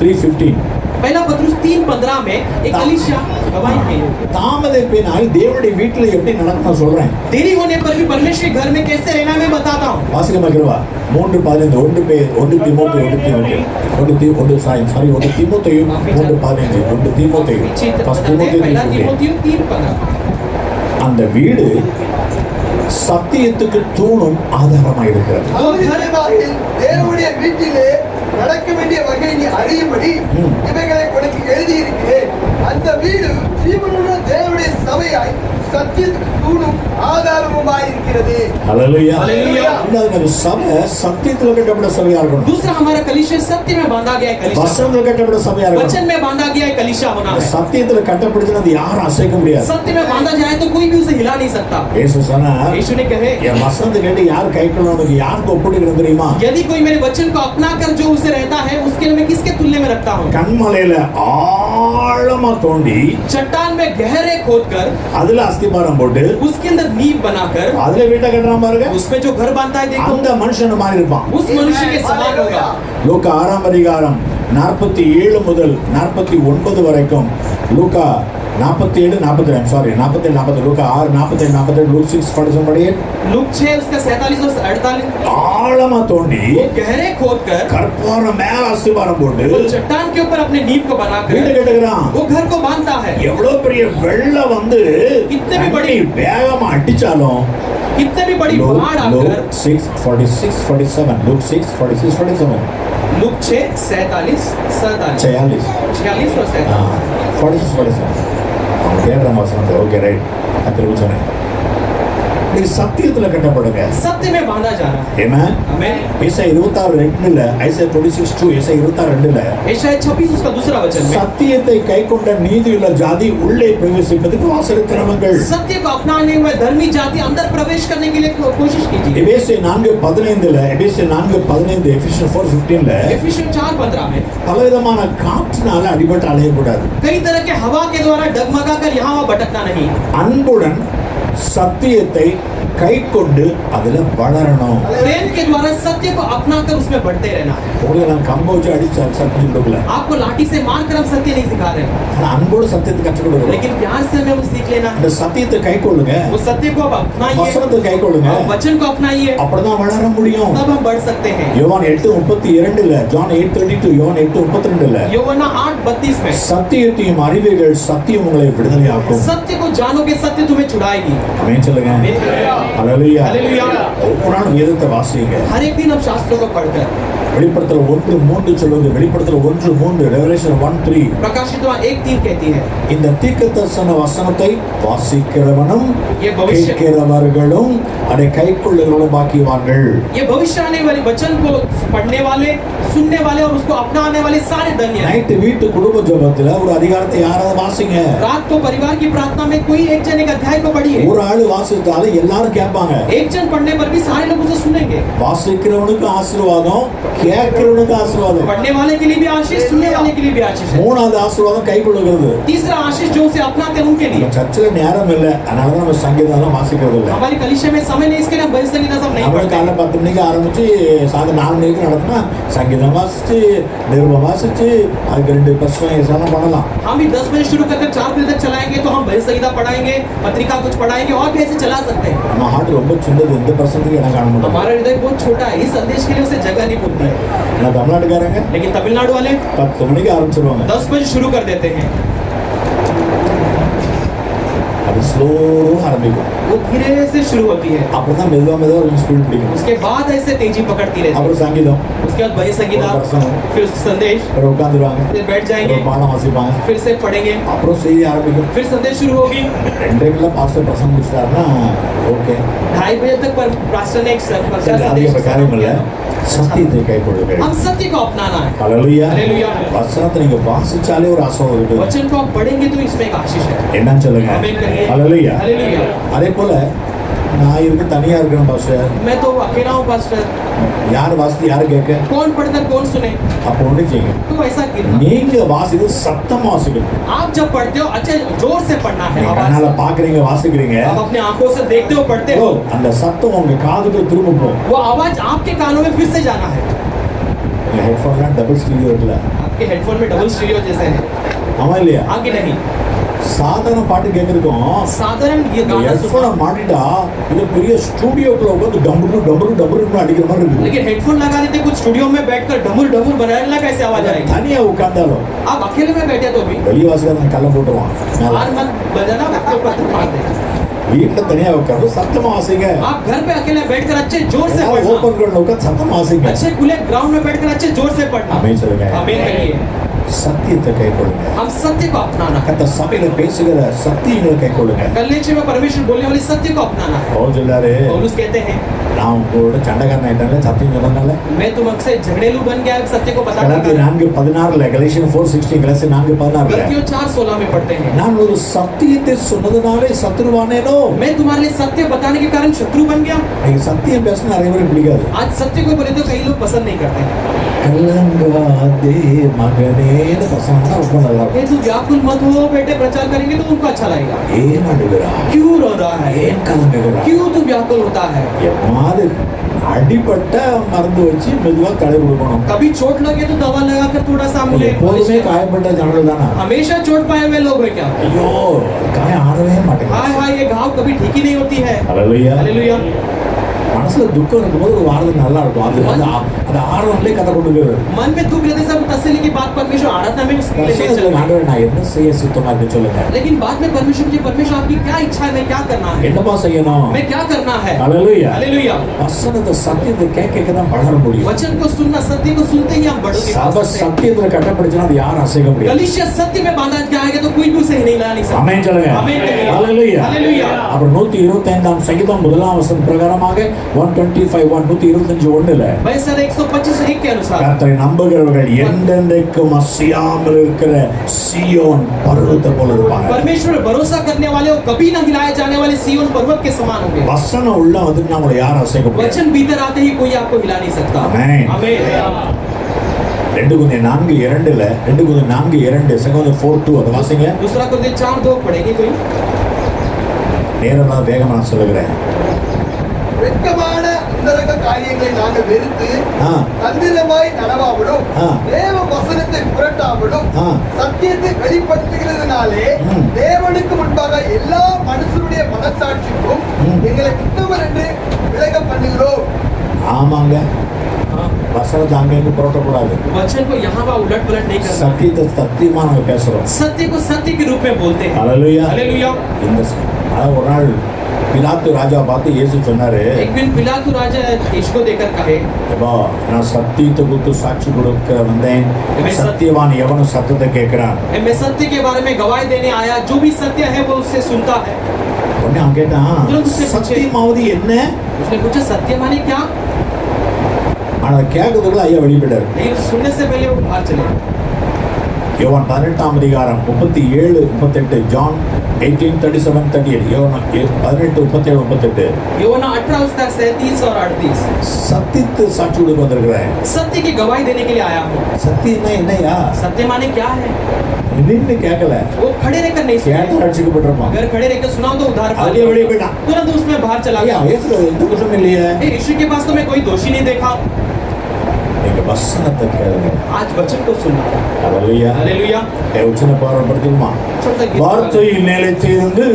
3:15 पहला पत्रुस 3:15 में एक कलीसिया गवाही की. தாமதிப்பினால் தேவனுடைய வீட்டுல எப்படி நடக்கணும் சொல்றேன். देरी होने पर भी परमेश्वर के घर में कैसे रहना मैं बताता हूँ. வாசிக்க மகிழ்வா 3:15 1 தீமோத்தேயு 1 தீமோத்தேயு 3:15 அந்த வீடு சத்தியத்துக்கு தூணும் ஆதாரமாக இருக்கிறது. தேவனுடைய வீட்டிலே நடக்க வேண்டிய வகை நீ அறியும்படி இவைகளை உனக்கு எழுதியிருக்கிறேன். அந்த வீடு ஜீவனுள்ள தேவனுடைய சபையாய் சத்தியத்துக்கு தூணும் ஆதாரமுமாய் இருக்கிறது. ஹல்லேலூயா. இந்த சபை சத்தியத்தில் கட்டப்பட்ட சபையா இருக்கணும். दूसरा हमारा कलीसिया सत्य में बांधा गया है. कलीसिया வசனத்தில் கட்டப்பட்ட சபையா இருக்கணும். वचन में बांधा गया है कलीसिया होना है. சத்தியத்தில் கட்டப்படுதுன்னா அது யாரும் அசைக்க முடியாது. सत्य में बांधा जाए तो कोई भी उसे हिला नहीं सकता. இயேசு சொன்னார், यीशु ने कहे என் வசனத்தை கேட்டு யார் கைக்கொள்ளணும் யாருக்கு ஒப்பிடுகிறது தெரியுமா? यदि कोई मेरे वचन को अपना कर जो उसे रहता है उसके लिए मैं किसके तुल्य में रखता हूँ? கண்மலையில ஆழமா தோண்டி चट्टान में गहरे खोदकर அதுல அஸ்திபாரம் போட்டு उसके अंदर नींव बनाकर அதுல வீட்டை கட்டுறான் பாருங்க. उसमें जो घर बनता है देखो அந்த மனுஷன் மாதிரி இருப்பான். उस मनुष्य के समान होगा. லூக்கா 6 அதிகாரம் 47 முதல் 49 வரைக்கும் லூக்கா 47 42 சாரி 47 40 லூக்கா 6 47 48 லூக் 6:47 படியே. लूक 6 उसका 47 और 48 ஆழமா தோண்டி गहरे खोदकर கற்பூரம் மேல அஸ்திபாரம் போட்டு वो चट्टान के ऊपर अपने नींव को வீடு बनाकर கட்டுகிறான். वो घर को बांधता है. எவ்வளவு பெரிய வெள்ளம் வந்து कितने भी தண்ணி बड़ी- வேகமா அடிச்சாலும் कितने भी बड़ी बाढ़ आकर 6:46-47 லூக் 6:46-47 लूक 6 47 47 46 और 47 46-47 அவன் கேட்குற வசனம் ஓகே ரைட் நான் திரும்ப சொன்னேன். நீ சத்தியத்துல கட்டப்படுங்க. सत्य में बांधा जाना. ஆமென். आमेन. ஏசாயா 26:2 ஐசாயா 26:2 ஏசாயா 26:2 यशायाह 26 उसका दूसरा वचन में சத்தியத்தை கைக்கொண்ட நீதியுள்ள ஜாதி உள்ளே பிரவேசிப்பதற்கு வாசல் திறவுங்கள். सत्य को अपनाने हुए धर्मी जाति अंदर प्रवेश करने के लिए कोशिश कीजिए. எபேசியர் 4:15 எபேசியர் 4:15 எபிசியன்ஸ் 4:15 एफिशिएंस 4:15 में பலவிதமான காற்றினால அடிபட்டு அலையக்கூடாது. कई तरह के हवा के द्वारा डगमगा कर यहाँ वहाँ भटकना नहीं. அன்புடன் சத்தியத்தை கைக்கொண்டு அதுல வளரணும். प्रेम के द्वारा सत्य को अपना कर उसमें बढ़ते रहना. உங்களை நான் கம்ப வச்சு அடிச்சா சத்தியம் கொடுக்கல. आपको लाठी से मार कर हम सत्य नहीं सिखा रहे, ஆனா அன்போடு சத்தியத்தை கற்றுக் கொடுக்கணும். लेकिन प्यार से हमें वो सीख लेना. அந்த சத்தியத்தை கைக்கொள்ளுங்க. वो सत्य को अब अपनाइए, வசனத்தை கைக்கொள்ளுங்க. वचन को अपनाइए, அப்படிதான் வளர முடியும். तब हम बढ़ सकते हैं. யோவான் 8:32 ஜான் 8:32 யோவான் 8:32 யோவாना 8:32 में சத்தியத்தையும் அறிவீர்கள் சத்தியம் உங்களை விடுதலையாக்கும். सत्य को जानोगे सत्य तुम्हें छुड़ाएगी. ஆமென் சொல்லுங்க. ஹல்லேலூயா. हालेलुया. ஒவ்வொரு நாளும் வேதத்தை வாசிங்க. हर एक दिन हम शास्त्रों को पढ़कर வெளிப்படுத்தல் 1:3 சொல்லுது. வெளிப்படுத்தல் 1:3 ரெவலேஷன் 1:3 प्रकाशित 1:3 कहती है இந்த தீர்க்கதரிசன வசனத்தை வாசிக்கிறவனும் ये भविष्य கேட்கிறவர்களும் அதை கைக்கொள்ளுகிறவர்களும் பாக்கியவான்கள். ये भविष्य आने वाले वचन को पढ़ने वाले, सुनने वाले और उसको अपनाने वाले सारे धन्य हैं. நைட்டு வீட்டு குடும்ப ஜெபத்துல ஒரு அதிகாரத்தை யாராவது வாசிங்க. रात को परिवार की प्रार्थना में कोई एक जन एक अध्याय को पढ़िए. ஒரு ஆளு வாசித்தாலும் எல்லாரும் கேட்பாங்க. एक जन पढ़ने पर भी सारे लोग उसे सुनेंगे. வாசிக்கிறவனுக்கு ஆசீர்வாதம், கேட்கிறவனுக்கு ஆசீர்வாதம். पढ़ने वाले के लिए भी आशीष, सुनने वाले के लिए भी आशीष है. மூணாவது ஆசீர்வாதம் கைக்கொள்ளுகிறது. तीसरा आशीष जो उसे अपनाते हैं उनके लिए. சர்ச்சில் நேரம் இல்ல, அதனால தான் நம்ம சங்கீதம் வாசிக்கிறது இல்ல. हमारी कलीसिया में समय नहीं, इसके लिए हम भजन संगीत सब नहीं நம்ம पढ़ते. காலைல 10 மணிக்கு ஆரம்பிச்சு சாயந்தரம் 4 மணிக்கு நடத்தினா சங்கீதம் வாசிச்சு நிருபம் வாசிச்சு அதுக்கு 2 பிரச்சனை எல்லாம் பண்ணலாம். हम भी 10 बजे शुरू करके 4 बजे तक चलाएंगे तो हम भजन संगीता पढ़ाएंगे, पत्रिका कुछ पढ़ाएंगे और भी ऐसे चला सकते हैं. நம்ம ஹார்ட் ரொம்ப சின்னது, இந்த பர்சன்ட்டுக்கு எனக்கு காண முடியும். हमारा हृदय बहुत छोटा है, इस संदेश के लिए उसे जगह नहीं मिलती है. நான் தமிழ்நாட்டுக்காரங்க लेकिन तमिलनाडु वाले 10 மணிக்கு ஆரம்பிச்சிருவாங்க. 10 बजे शुरू कर देते हैं. அது ஸ்லோவா ஆரம்பிக்கும். वो धीरे से शुरू होती है, அப்புறம் மெதுவா கொஞ்சம் ஸ்பீட் பிடிக்கும். उसके बाद ऐसे तेजी पकड़ती रहती அப்புறம் है, சங்கீதம், उसके बाद वही संगीत, और दर्शन, फिर संदेश, அப்புறம் உட்காந்துருவாங்க, फिर बैठ जाएंगे, அப்புறம் பாடம் வாசிப்பாங்க, फिर से पढ़ेंगे, அப்புறம் செய்தி ஆரம்பிக்கும். फिर संदेश शुरू होगी. 2:30 பாஸ்டர் பிரசங்கம் முடிச்சிட்டாருன்னா ஓகே. 2:30 बजे तक पास्टर ने एक प्रचार அது संदेश ஒரு காரியம் இல்ல, சத்தியத்தை கைக்கொள்ளுங்கள். हम सत्य को अपनाना है. ஹalleluya. हालेलुया. வசனத்தை நீங்க வாசிச்சாலே ஒரு ஆசீர்வாதம் இருக்கு. वचन को आप पढ़ेंगे तो इसमें एक आशीष है. என்னன்னு சொல்லுங்க. आमीन कहिए. ஹalleluya. हालेलुया. அதே போல நான் இருக்கு தனியா இருக்கணும் பாஸ்டர். मैं तो अकेला हूँ पास्टर, யார் வாசி யார் கேட்க? कौन पढ़कर कौन सुने? அப்ப ஒண்ணு செய்யுங்க. तो ऐसा कीजिए, நீங்க வாசிது சத்தமா வாசிக்கணும். आप जब पढ़ते हो अच्छे जोर से पढ़ना है. நீங்க आवाज கண்ணால से. பாக்குறீங்க வாசிக்கிறீங்க. आप अपने आंखों से देखते हो पढ़ते हो, அந்த சத்தம் உங்க காதுக்கு திரும்ப போகும். वो आवाज आपके कानों में फिर से जाना है. ஹெட்ஃபோன்லாம் டபுள் ஸ்டீரியோ இருக்குல்ல, आपके हेडफोन में डबल स्टीरियो जैसे है, ஆமா இல்லையா? आगे नहीं. சாதாரண பாட்டு கேட்கறதுக்கும் साधारण ये गाना ஹெட்ஃபோனை सुनना, மாட்டிட்டா இது பெரிய ஸ்டூடியோக்குள்ள உட்காந்து டம்புரு டம்புரு டம்புருன்னு அடிக்கிற மாதிரி இருக்கு. लेकिन हेडफोन लगा देते कुछ स्टूडियो में बैठकर डमूर डमूर बनाने कैसे आवाज आएगी? தனியா உட்கார்ந்தாலும் आप अकेले में बैठे तो भी வெளிய வாசிக்கிறவன் கல்ல போட்டுருவான். हार मत बजाना, आपके ऊपर तो मार देगा. வீட்டுல தனியா உட்கார்ந்து சத்தமா வாசிங்க. आप घर पे अकेले बैठकर अच्छे जोर से ஓபன் पढ़ना, கிரவுண்ட்ல உட்கார்ந்து சத்தமா வாசிங்க. अच्छे खुले ग्राउंड में बैठकर अच्छे जोर से पढ़ना. ஆமென் சொல்லுங்க. आमीन कहिए. சத்தியத்தை கைக்கொள்ளுங்க. हम सत्य को अपनाना है. கத்த சபையில பேசுகிற சத்தியங்களை கைக்கொள்ளுங்க. कलेजे में परमेश्वर बोलने वाली सत्य को अपनाना है. பவுல் சொல்றாரு, पौलुस कहते हैं, நான் உங்களோட சண்டைக்காரன் ஆயிட்டால சத்தியம் சொன்னதால. मैं तुमसे झगड़ेलू बन गया सत्य को बताने கலாத்தியர் का. 4:16 गलेशियन 4:16 गलातिயர் 4:16 गलतियों 4:16 में पढ़ते हैं, நான் ஒரு சத்தியத்தை சொன்னதுனாலே சத்துருவானேனோ. मैं तुम्हारे लिए सत्य बताने के कारण शत्रु बन गया. நீங்க சத்தியம் பேசினா நிறைய பேருக்கு பிடிக்காது. आज सत्य को बोले तो कई लोग पसंद नहीं करते हैं. கலங்காதே மகனேன்னு பிரசங்கம்னா ரொம்ப நல்லா இருக்கும். ये तू व्याकुल मत हो बेटे, प्रचार करेंगे तो उनको अच्छा लगेगा. ஏன் அழுகிறா? क्यों रो रहा है? ஏன் கலங்குகிறா? क्यों तू व्याकुल होता है? எம்மாது அடிபட்ட மருந்து வச்சு மெதுவா தடை கொடுக்கணும். कभी चोट लगे तो दवा लगाकर थोड़ा सा मुझे. எப்போதுமே காயப்பட்ட ஜனங்கள் தானா? हमेशा चोट पाए हुए लोग हैं क्या? ஐயோ காயம் ஆறவே மாட்டேங்குது. हाय हाय, ये घाव कभी ठीक ही नहीं होती है. ஹalleluya. हालेलुया. மனசுல துக்கம் இருக்கும்போது ஒரு வாரத்துக்கு நல்லா இருக்கும். அது ஆறுதலே கதை கொடுக்குறது. मन में दुख रहते सब तसल्ली की बात परमेश्वर आराधना में उसके लिए ले चलता है. ஆண்டவரே நான் என்ன செய்ய சித்தமா இருக்கு சொல்லுங்க. लेकिन बाद में परमेश्वर मुझे, परमेश्वर आपकी क्या इच्छा है, मैं क्या करना है, என்னப்பா செய்யணும்? मैं क्या करना है. ஹalleluya. हालेलुया. வசனத்தை சத்தியத்தை கேட்க தான் வளர முடியும். वचन को सुनना, सत्य को सुनते ही हम बढ़ोगे. சபை சத்தியத்துல கட்டப்படுச்சுன்னா அது யாரும் அசைக்க முடியாது. कलीसिया सत्य में बांधा जाएगा तो कोई भी उसे नहीं ला नहीं सकता. ஆமென் சொல்லுங்க. ஆமென் கहिए. ஹalleluya. हालेलुया. அப்புறம் 125ஆம் சங்கீதம் 1ஆம் வசனம் பிரகாரமாக 125:1 वैसा 125:1 के अनुसार கர்த்தரை நம்புகிறவர்கள் என்றென்றைக்கும் அசையாமல் இருக்கிற சீயோன் பர்வதத்தை போல இருப்பாங்க. परमेश्वर भरोसा करने वाले और कभी न हिलाए जाने वाले सिय्योन पर्वत के समान होंगे. வசனம் உள்ள வந்துட்டு நம்மள யாரும் அசைக்க முடியாது. वचन भीतर आते ही कोई आपको हिला नहीं सकता. आमेन. आमीन. 2 Corinthians 4:2 2 4:2 அதை வாசிங்க. दूसरा कुरिन्थियों 4:2 पढ़ेंगे कोई? நேரமா வேகமா நான் சொல்லுகிறேன். வெட்கமான அந்தரங்க காரியங்களை நாங்கள் வெறுத்து ஆ. தந்திரமாய் நடவாமலும் ஆ. தேவ வசனத்தை புரட்டாமலும் ஆ. சத்தியத்தை வெளிப்படுத்துகிறதுனாலே ம். தேவனுக்கு முன்பாக எல்லா மனுஷருடைய மனசாட்சிக்கும் ம். எங்களை உத்தமர் என்று விலக பண்ணுகிறோம். ஆமாங்க. வசனத்தை அங்க இருந்து புரட்டக்கூடாது. वचन को यहाँ वहाँ उलट पलट नहीं करना. சத்தியத்தை சத்தியமா நம்ம பேசுறோம். सत्य को सत्य के रूप में बोलते हैं. ஹalleluya. हालेलुया. இந்த ஒரு நாள் பிலாத்து ராஜா பார்த்து இயேசு சொன்னாரு, एक दिन पिलातु राजा यीशु को देखकर कहे, "எப்பா, நான் சத்தியத்தை குறித்து சாட்சி கொடுக்க வந்தேன். मैं சத்தியவான் எவனும் சத்தத்தை கேட்கிறான்." मैं सत्य के बारे में गवाही देने आया, जो भी सत्य है वो उससे सुनता है. உடனே அவன் கேட்டான், சத்தியமாவது என்ன? उसने पूछा सत्य माने क्या? ஆனா கேட்கறதுக்குள்ள ஐயா வெளியிட்டாரு. लेकिन सुनने से पहले वो बाहर चले. யோவான் 18ஆம் அதிகாரம் 37-38 ஜான் 18:37-38 யோவான் 18:37-38 योना 18 उसका 37 और 38. சத்தியத்தை சாட்சி கொடுக்க வந்திருக்கிறேன். सत्य की गवाही देने के लिए आया हूँ. சத்தியம்னா என்னையா? सत्य माने क्या है? நின்னு கேட்கல, वो खड़े रहकर नहीं கேட்டு सुना. ரட்சிக்கப்பட்டிருப்பான். अगर खड़े रहकर सुनाओ तो उधार पा அதுலயே लिया. வெளியே போயிட்டான். तुरंत उसमें बाहर चला ஐயா गया. ஏசுல எந்த குற்றம் இல்லையே. यीशु के पास तो मैं कोई दोषी नहीं देखा. நீங்க வசனத்தை கேளுங்க. आज वचन को सुनना. ஹalleluya. हालेलुया. வசன பாரம் படிக்குமா? छोटा गीत. வார்த்தையில் நிலைத்திருந்து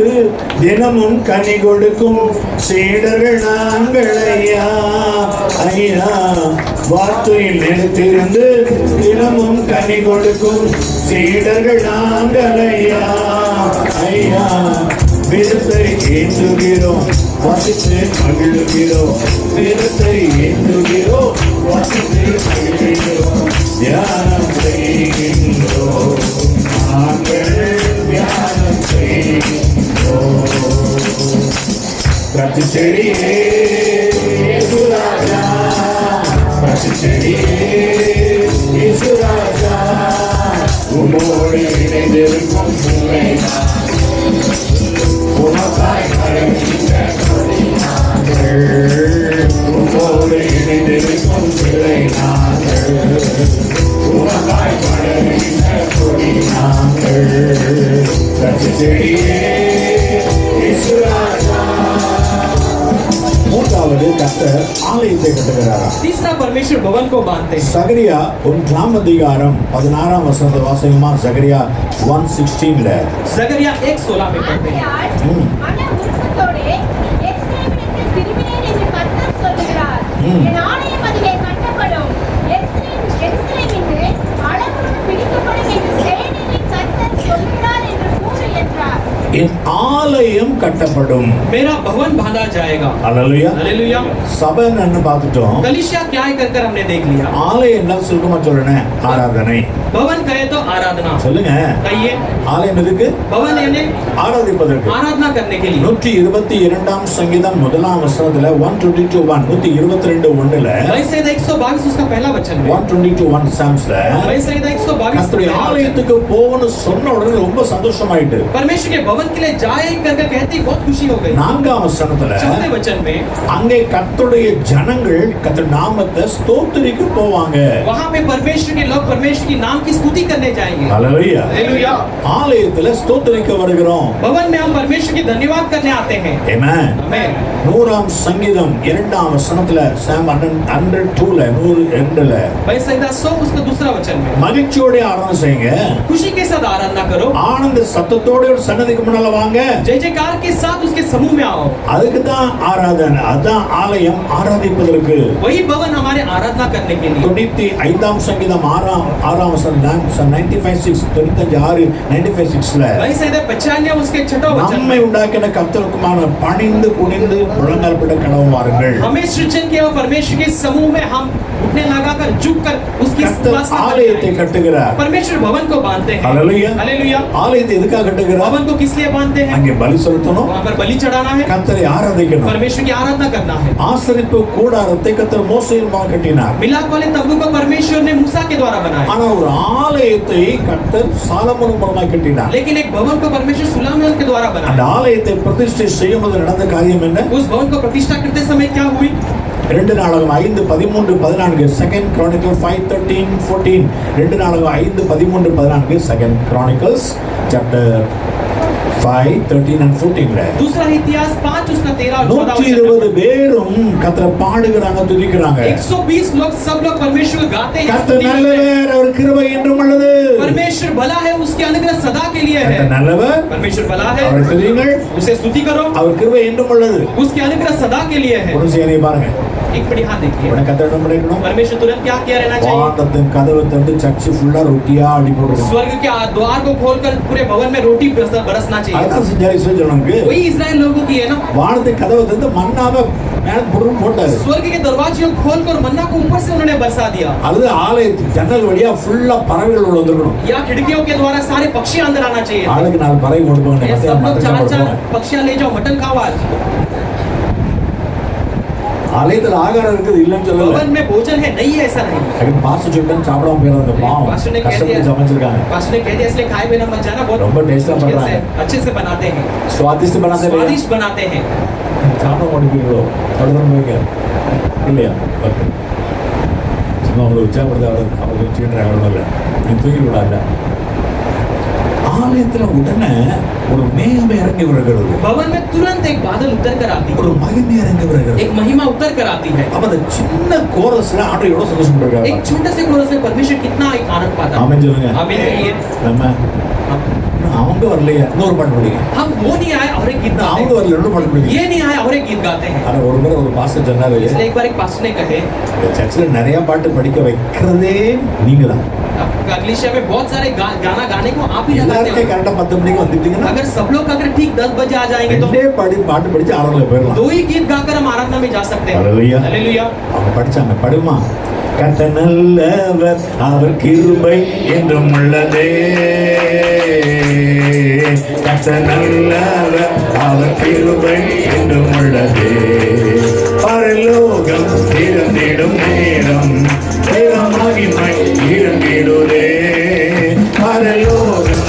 தினமும் கனி கொடுக்கும் சீடர்கள் நாங்களையா ஐயா. வார்த்தையில் நிலைத்திருந்து தினமும் கனி கொடுக்கும் சீடர்கள் நாங்களையா ஐயா. வேதத்தை ஏந்துகிறோம் வாசித்து மகிழ்கிறோம் வேதத்தை ஏந்துகிறோம் வாசித்து மகிழ்கிறோம் தியானம் செய்கின்றோம் நாங்கள் தியானம் செய்கின்றோம் கத்தி செடியே இயேசுராஜா கத்தி செடியே இயேசுராஜா உமோடு இணைந்திருக்கும் பிள்ளை உமக்காய் மறைகின்ற கொடி நாங்கள் உமோடு இணைந்திருக்கும் பிள்ளை நாங்கள் உமக்காய் மறைகின்ற கொடி நாங்கள் கத்தி செடியே இயேசுராஜா மூன்றாவது கர்த்தர் ஆலயத்தை கட்டுகிறாரா तीसरा परमेश्वर भवन को बांधते हैं சகரியா 1 16 வசனத்தை வாசிக்குமா சகரியா 1:16 जकरिया 1:16 में पढ़ते हैं ம். மன உருக்கத்தோடே எருசலேமிற்கு திரும்பினேன் என்று கர்த்தர் சொல்லுகிறார். ம். என் ஆலயம் அதிலே கட்டப்படும். எருசலேமிற்கு அளவுடன் பிடிக்கப்படும் என்று சேனையின் கர்த்தர் சொல்லுகிறார் என்று கூறு என்றார். என் ஆலயம் கட்டப்படும் मेरा भवन बांधा जाएगा அல்லேலூயா हालेलुया சபை என்னன்னு பார்த்துட்டோம் कलीसिया क्या है कर हमने देख लिया ஆலயம் என்ன சுருக்கமா சொல்றேன் ஆராதனை भवन कहे तो आराधना சொல்லுங்க कहिए ஆலயம் எதுக்கு भवन यानी ஆராதிப்பதற்கு आराधना करने के लिए 122 சங்கீதம் 1 வசனத்துல 122:1 वैसे 122 उसका पहला वचन है 122:1 சாம்ஸ்ல वैसे 122 கர்த்தருடைய ஆலயத்துக்கு போகணும்னு சொன்ன உடனே ரொம்ப சந்தோஷமாயிட்டு परमेश्वर के भवन के लिए जाए करके कहती बहुत खुशी हो गई 4 வசனத்துல चौथे वचन में அங்கே கர்த்தருடைய ஜனங்கள் கர்த்தர் நாமத்தை ஸ்தோத்திரிக்க போவாங்க वहां पे परमेश्वर के लोग परमेश्वर की नाम की स्तुति करने जाएंगे ஹalleluya हालेलुया ஆலயத்துல ஸ்தோத்திரிக்க வருகிறோம் भवन में हम परमेश्वर की धन्यवाद करने आते हैं ஆமென் आमेन 100 சங்கீதம் 2 வசனத்துல சாம் 102ல 102ல वैसे 100 उसका दूसरा वचन में மகிழ்ச்சியோட ஆராதனை செய்யுங்க खुशी के साथ आराधना करो ஆனந்த சத்தத்தோட ஒரு சன்னதிக்கு முன்னால வாங்க जय जयकार के साथ उसके समूह में आओ அதுக்கு தான் ஆராதனை அதான் ஆலயம் ஆராதிப்பதற்கு वही भवन हमारे आराधना करने के लिए 95 சங்கீதம் 6 வசனம் 95:6ல वैसे 95 उसके छठो वचन நம்மை में உண்டாக்கின கர்த்தருக்குமான பணிந்து குனிந்து முழங்கால் பிட கடவுவார்கள் हमें सृजन के और परमेश्वर के समूह में हम उठने लगाकर झुककर उसकी கர்த்தர் उपासना ஆலயத்தை करते हैं கட்டுகிறார் परमेश्वर भवन को बांधते हैं ஹalleluya हालेलुया ஆலயத்தை எதுக்காக கட்டுகிறார் भवन को किस लिए बांधते हैं அங்கே பலி செலுத்தணும் वहां पर बलि चढ़ाना है கர்த்தரை ஆராதிக்கணும் परमेश्वर की आराधना करना है ஆசரிப்பு கூடாரத்தை கர்த்தர் மோசேயின் மூலம் கட்டினார் मिलाप वाले तंबू को परमेश्वर ने मूसा के द्वारा बनाया ஆனா ஒரு ஆலயத்தை கர்த்தர் சாலமோன் மூலமாக கட்டினார் लेकिन एक भवन को परमेश्वर सुलेमान के द्वारा அந்த बनाया ஆலயத்தை பிரதிஷ்டை செய்யும்போது நடந்த காரியம் என்ன उस भवन को प्रतिष्ठा करते समय क्या हुई 2 நாளாகும் 5:13-14 செகண்ட் கிரானிக்கல் 5:13-14 2 நாளாகும் 5:13-14 செகண்ட் கிரானிக்கல்ஸ் சாப்டர் 5:13-14 दूसरा इतिहास 5 उसका 13 और 14 120 பேரும் கர்த்தரை பாடுகிறாங்க துதிக்கிறாங்க 120 लोग सब लोग परमेश्वर को गाते हैं கர்த்தர் நல்லவர் அவர் கிருபை என்றும் உள்ளது परमेश्वर भला है उसकी अनुग्रह सदा के लिए है கர்த்தர் நல்லவர் परमेश्वर भला है அவர் துதியுங்கள் उसे स्तुति करो அவர் கிருபை என்றும் உள்ளது उसकी अनुग्रह सदा के लिए है ஒரு செய்தியை பாருங்க एक बड़ी हाथ देखिए உடனே கர்த்தர் என்ன பண்ணிக்கணும் परमेश्वर तुरंत क्या किया रहना चाहिए வானத்தின் கதவை திறந்து சர்ச்சு ஃபுல்லா ரொட்டியா அடி போடுறது स्वर्ग के द्वार को खोलकर पूरे भवन में रोटी बरसना चाहिए அதான் செஞ்சாரு இஸ்ரவேல் ஜனங்களுக்கு वही इस्राएल लोगों की है ना வானத்தின் கதவை திறந்து மண்ணாவை மேல போட்டாரு स्वर्ग के दरवाजे को खोलकर मन्ना को ऊपर से उन्होंने बरसा दिया அது ஆலய ஜன்னல் வழியா ஃபுல்லா பறவைகள் உள்ள வந்துக்கணும் या खिड़कियों के द्वारा सारे पक्षी अंदर आना चाहिए ஆளுக்கு 4 பறவை கொண்டு போங்க ये सब लोग चार चार மத்த पक्षियां ले जाओ मटन खाओ आज ஆலயத்துல ஆகாரம் இருக்குது இல்லன்னு சொல்லல भवन में भोजन है नहीं है ऐसा नहीं அதுக்கு பாஸ்ட் சொல்லிட்டு சாப்பிடாம போயிடாத பாவம் पास्टर ने कह கஷ்டப்பட்டு दिया சமைச்சிருக்காங்க पास्टर ने कह दिया इसलिए खाए बिना मत जाना बहुत ரொம்ப டேஸ்டா मुश्किल से பண்றாங்க अच्छे से बनाते हैं स्वादिष्ट बनाते हैं स्वादिष्ट बनाते हैं சாப்பிட மாட்டேங்கிறீங்களோ தொடர்ந்து போய்க்க இல்லையா ஓகே சும்மா உங்களை உற்சாகப்படுத்த அவருக்கு வச்சுக்கிட்டு அவ்வளோ இல்லை நீ தூக்கி விடாத ஆலயத்துல உடனே ஒரு மேகம் இறங்கி வருகிறது भवन में तुरंत एक बादल उतर कर आती ஒரு है மகிமை இறங்கி வருகிறது एक महिमा उतर कर आती है அப்ப அந்த சின்ன கோரஸ்ல ஆண்டவர் எவ்வளவு சந்தோஷப்படுறாரு एक छोटे से कोरस में परमेश्वर कितना एक आनंद पाता है ஆமென் சொல்லுங்க आमीन कहिए நம்ம அவங்க வரலையா இன்னொரு பாட்டு படிங்க हम वो नहीं आए और एक गीत அவங்க गाते வரல இன்னொரு பாட்டு हैं படிங்க ये नहीं आए और एक गीत गाते हैं ஆனா ஒரு முறை ஒரு பாஸ்டர் சொன்னாரு इसलिए एक बार एक पास्टर ने कहे சர்ச்சில் நிறைய பாட்டு படிக்க வைக்கிறதே நீங்க தான் कलीसिया में बहुत सारे गाना गाने को आप ही लगाते எல்லாருக்கே हो। கரெக்டா 10 மணிக்கு வந்துட்டீங்கன்னா अगर सब लोग अगर ठीक 10 बजे आ जाएंगे तो ரெண்டே பாட்டு படிச்சு ஆரம்பல போயிடலாம். 2 ही गीत गाकर हम आराधना में जा सकते हैं। हालेलुया। हालेलुया। அவங்க படிச்சாங்க, படுமா. கர்த்தர் நல்லவர், அவர் கிருபை என்றும் உள்ளதே. கர்த்தர் நல்லவர், அவர் கிருபை என்றும் உள்ளதே. பரலோகம் திறந்திடும் நேரம், தேவமகிமை இறங்கிடுதே. பரலோகம்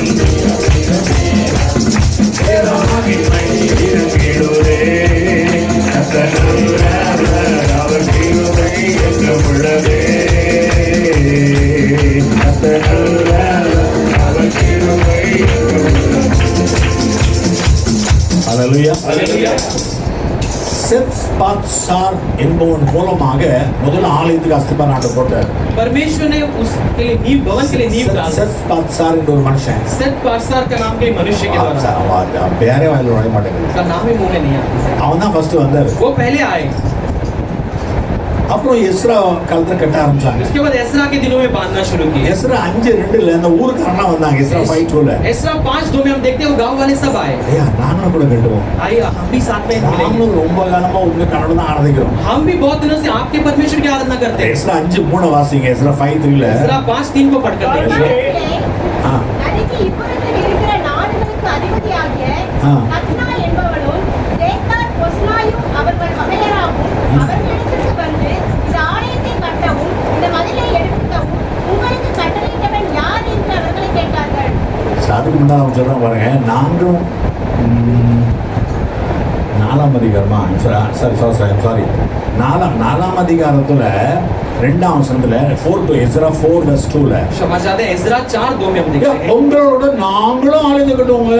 தேவமகிமை இறங்கிடுதே. கர்த்தர் நல்லவர், அவர் கிருபை என்றும் உள்ளதே. கர்த்தர் நல்லவர், அவர் கிருபை என்றும் உள்ளதே. ஹல்லேலூயா. हालेलुया। செத்பாத்சார் என்பவன் மூலமாக முதல் ஆலயத்துக்கு அஸ்திபாரம் ஆண்டு போட்டார். परमेश्वर ने उसके लिए नींव, भवन के लिए नींव डाली। செத்பாத்சார் என்ற ஒரு மனுஷன், सेत पारसार का नाम के मनुष्य के द्वारा, பேரே வாயில நுழைய மாட்டேங்குது. उसका नाम ही मुंह में नहीं आता। அவன் தான் ஃபர்ஸ்ட் வந்தார். वो पहले आए, அப்புறம் எஸ்ரா காலத்துல கட்ட ஆரம்பிச்சாங்க. उसके बाद एसरा के दिनों में बांधना शुरू किया। எஸ்ரா 5:2 அந்த ஊருக்காரலாம் வந்தாங்க. எஸ்ரா 5:2 एसरा 5:2 में हम देखते हैं वो गांव वाले सब आए। ஐயா நாங்களும் கூட கட்டுவோம். आइए हम भी साथ में मिलेंगे। நாங்களும் ரொம்ப காலமா உங்க கனவு தான் ஆராதிக்கிறோம். हम भी बहुत दिनों से आपके परमेश्वर की आराधना करते हैं। எஸ்ரா 5:3 வாசிங்க. எஸ்ரா 5:3 एसरा 5:3 को पढ़कर देखिए। ஆ நதிக்கு இப்புறத்தில் இருக்கிற நாடுகளுக்கு அதிபதியாகிய ஆ. கத்னா என்பவனும் சேத்தார் பொஸ்னாயும் அவர்கள் மகளாகவும் அவர்களிடத்திற்கு வந்து இந்த ஆலயத்தை கட்டவும் இந்த மதிலை எடுக்கவும் உங்களுக்கு கட்டளையிட்டவன் யார் என்று அவர்களை கேட்டார்கள். அதுக்கு முன்னாடி அவங்க சொல்றாங்க பாருங்க, நாங்களும் 4ஆம் அதிகாரமா சாரி 4ஆம் அதிகாரத்துல 2ஆம் வசனத்துல 4:2 क्षमा चाहते हैं एसरा 4:2 में हम देखते हैं। உங்களோட நாங்களும் ஆலயத்தை கட்டுவோங்க.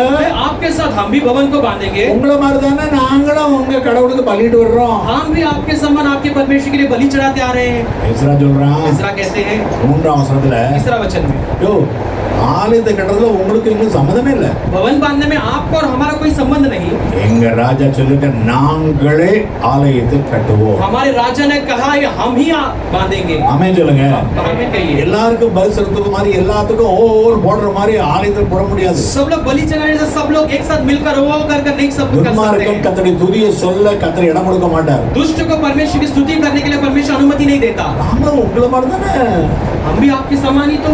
आपके साथ हम भी भवन को बांधेंगे। உங்களை மாதிரி தானே நாங்களும் உங்க கடவுளுக்கு பலிட்டு வர்றோம். हम भी आपके समान आपके परमेश्वर के लिए बलि चढ़ाते आ रहे हैं। எஸ்ரா சொல்றான் एसरा कहते हैं 3ஆம் வசனத்துல, तीसरा वचन में, யோ ஆலயத்தை கட்டுறதுல உங்களுக்கு எங்களுக்கு சம்மதமே இல்லை. भवन बांधने में आपका और हमारा कोई संबंध नहीं। எங்க ராஜா சொல்லுங்க, நாங்களே ஆலயத்தை கட்டுவோம். हमारे राजा ने कहा ये हम ही बांधेंगे। ஆமென் சொல்லுங்க. हमें कहिए எல்லாருக்கும் பதில் செலுத்துற மாதிரி எல்லாத்துக்கும் ஓவர் போடுற மாதிரி ஆலயத்தை போட முடியாது. सब लोग बलि चढ़ाने से सब लोग एक साथ मिलकर वो कर नहीं सब कुछ कर सकते துன்மார்க்கன் हैं। கர்த்தருடைய துதியை சொல்ல கர்த்தர் இடம் கொடுக்க மாட்டார். दुष्ट को परमेश्वर की स्तुति करने के लिए परमेश्वर अनुमति नहीं देता। நாங்களும் உங்களை மாதிரி தானே. हम भी आपके समान ही तो।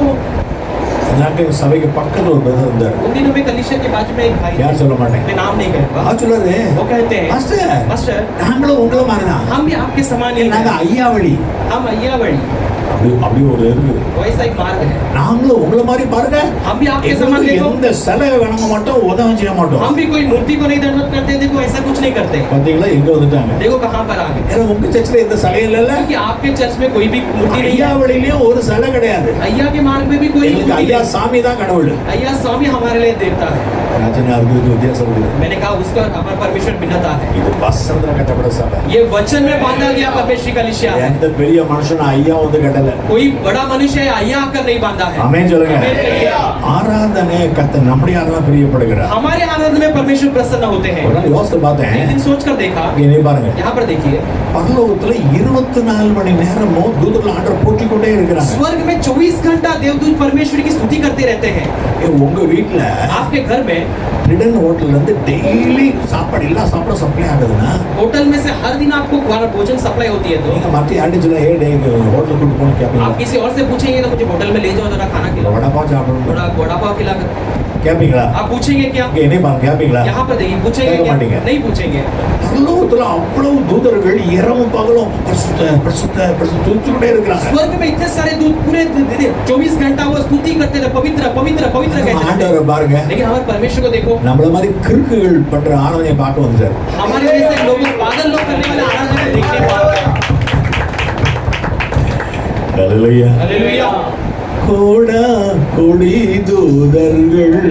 நாங்கள் சபைக்கு பக்கத்துல ஒரு பிரதர் இருந்தார். उन दिनों में कलीसिया के बाजू में एक भाई யார் थे। சொல்ல மாட்டேன். मैं नाम नहीं कहूंगा। ஆ சொல்லாதே. वो कहते हैं மாஸ்டர் मास्टर நாங்களும் உங்களை மாதிரி தான். हम भी आपके समान ही நாங்க हैं। ஐயாவளி हम अय्यावड़ी அப்படி ஒரு இருக்கு. वैसा एक मार्ग है। நாங்களும் உங்களை மாதிரி பாருங்க. हम भी आपके समान எங்களுக்கு देखो। எந்த சிலை வணங்க மாட்டோம், உதவி செய்ய மாட்டோம். हम भी कोई मूर्ति को नहीं दंडवत करते, देखो ऐसा कुछ नहीं करते। பாத்தீங்களா எங்க வந்துட்டாங்க. देखो कहाँ पर आ गए। ஏன்னா உங்க சர்ச்சில் எந்த சிலையும் இல்லைல்ல. क्योंकि आपके चर्च में कोई भी मूर्ति नहीं है। ஐயாவளிலயும் ஒரு சிலை கிடையாது. अय्या के मार्ग में भी कोई எங்களுக்கு मूर्ति ஐயா नहीं। சாமி தான் கடவுள். अय्या स्वामी हमारे लिए देवता है। ராஜனா அதுக்கு வித்தியாசம் இருக்குது. मैंने कहा उसका हमारा परमेश्वर भिन्नता है। இது வசனத்துல கட்டப்பட சபை. ये वचन में बांधा गया परमेश्वर का कलीसिया है। எந்த பெரிய மனுஷனும் ஐயா வந்து கட்டல. कोई बड़ा मनुष्य है अय्या आकर नहीं बांधा है। ஆமென் சொல்லுங்க. आमीन कहिए। ஆராதனை கர்த்தர் நம்முடைய ஆராதனை பிரியப்படுகிறார். हमारे आनंद में परमेश्वर प्रसन्न होते हैं। ஒரு நாள் யோசித்து एक பார்த்தேன். दिन सोच कर देखा, இங்கே பாருங்க, यहाँ पर देखिए பரலோகத்துல 24 மணி நேரமும் தூதர்கள் ஆண்டவர் போற்றிக் கொண்டே இருக்கிறாங்க. स्वर्ग में 24 घंटा देवदूत परमेश्वर की स्तुति करते रहते हैं। உங்க வீட்டுல आपके घर में ரிடன் ஹோட்டல்ல இருந்து டெய்லி சாப்பாடு எல்லா சாப்பாடும் சப்ளை ஆகுதுன்னா होटल में से हर दिन आपको खाना भोजन सप्लाई होती है, तो நீங்க மத்த யார்ட்டும் சொல்ல ஏ டே ஹோட்டல் கூட்டு போன்னு கேட்பீங்களா? आप किसी और से पूछेंगे ना मुझे होटल में ले जाओ जरा खाना खिलाओ, வடப்பாव சாப்பிடணும் थोड़ा वड़ा पाव खिला कर கேட்பீங்களா? आप पूछेंगे क्या? இங்க என்ன பாருங்க கேட்பீங்களா? यहाँ पर देखिए पूछेंगे கேட்க क्या? மாட்டீங்க. नहीं पूछेंगे। பரலோகத்துல அவ்வளவு தூதர்கள் இரவும் பகலும் பரிசுத்த பரிசுத்த பரிசுத்த துதிச்சுக்கிட்டே இருக்கிறாங்க. स्वर्ग में इतने सारे दूत पूरे 24 घंटा वो स्तुति करते रहे, पवित्र पवित्र पवित्र कहते रहते ஆண்டவரை हैं। பாருங்க, लेकिन हमारे परमेश्वर को देखो, நம்மள மாதிரி கிறுக்குகள் பண்ற ஆராதனையை பார்க்க வந்துட்டாரு. हमारे जैसे लोगों पागल लोग करने वाले आराधना को देखने को आ गए। ஹல்லேலூயா. हालेलुया। கோடா கொடி தூதர்கள்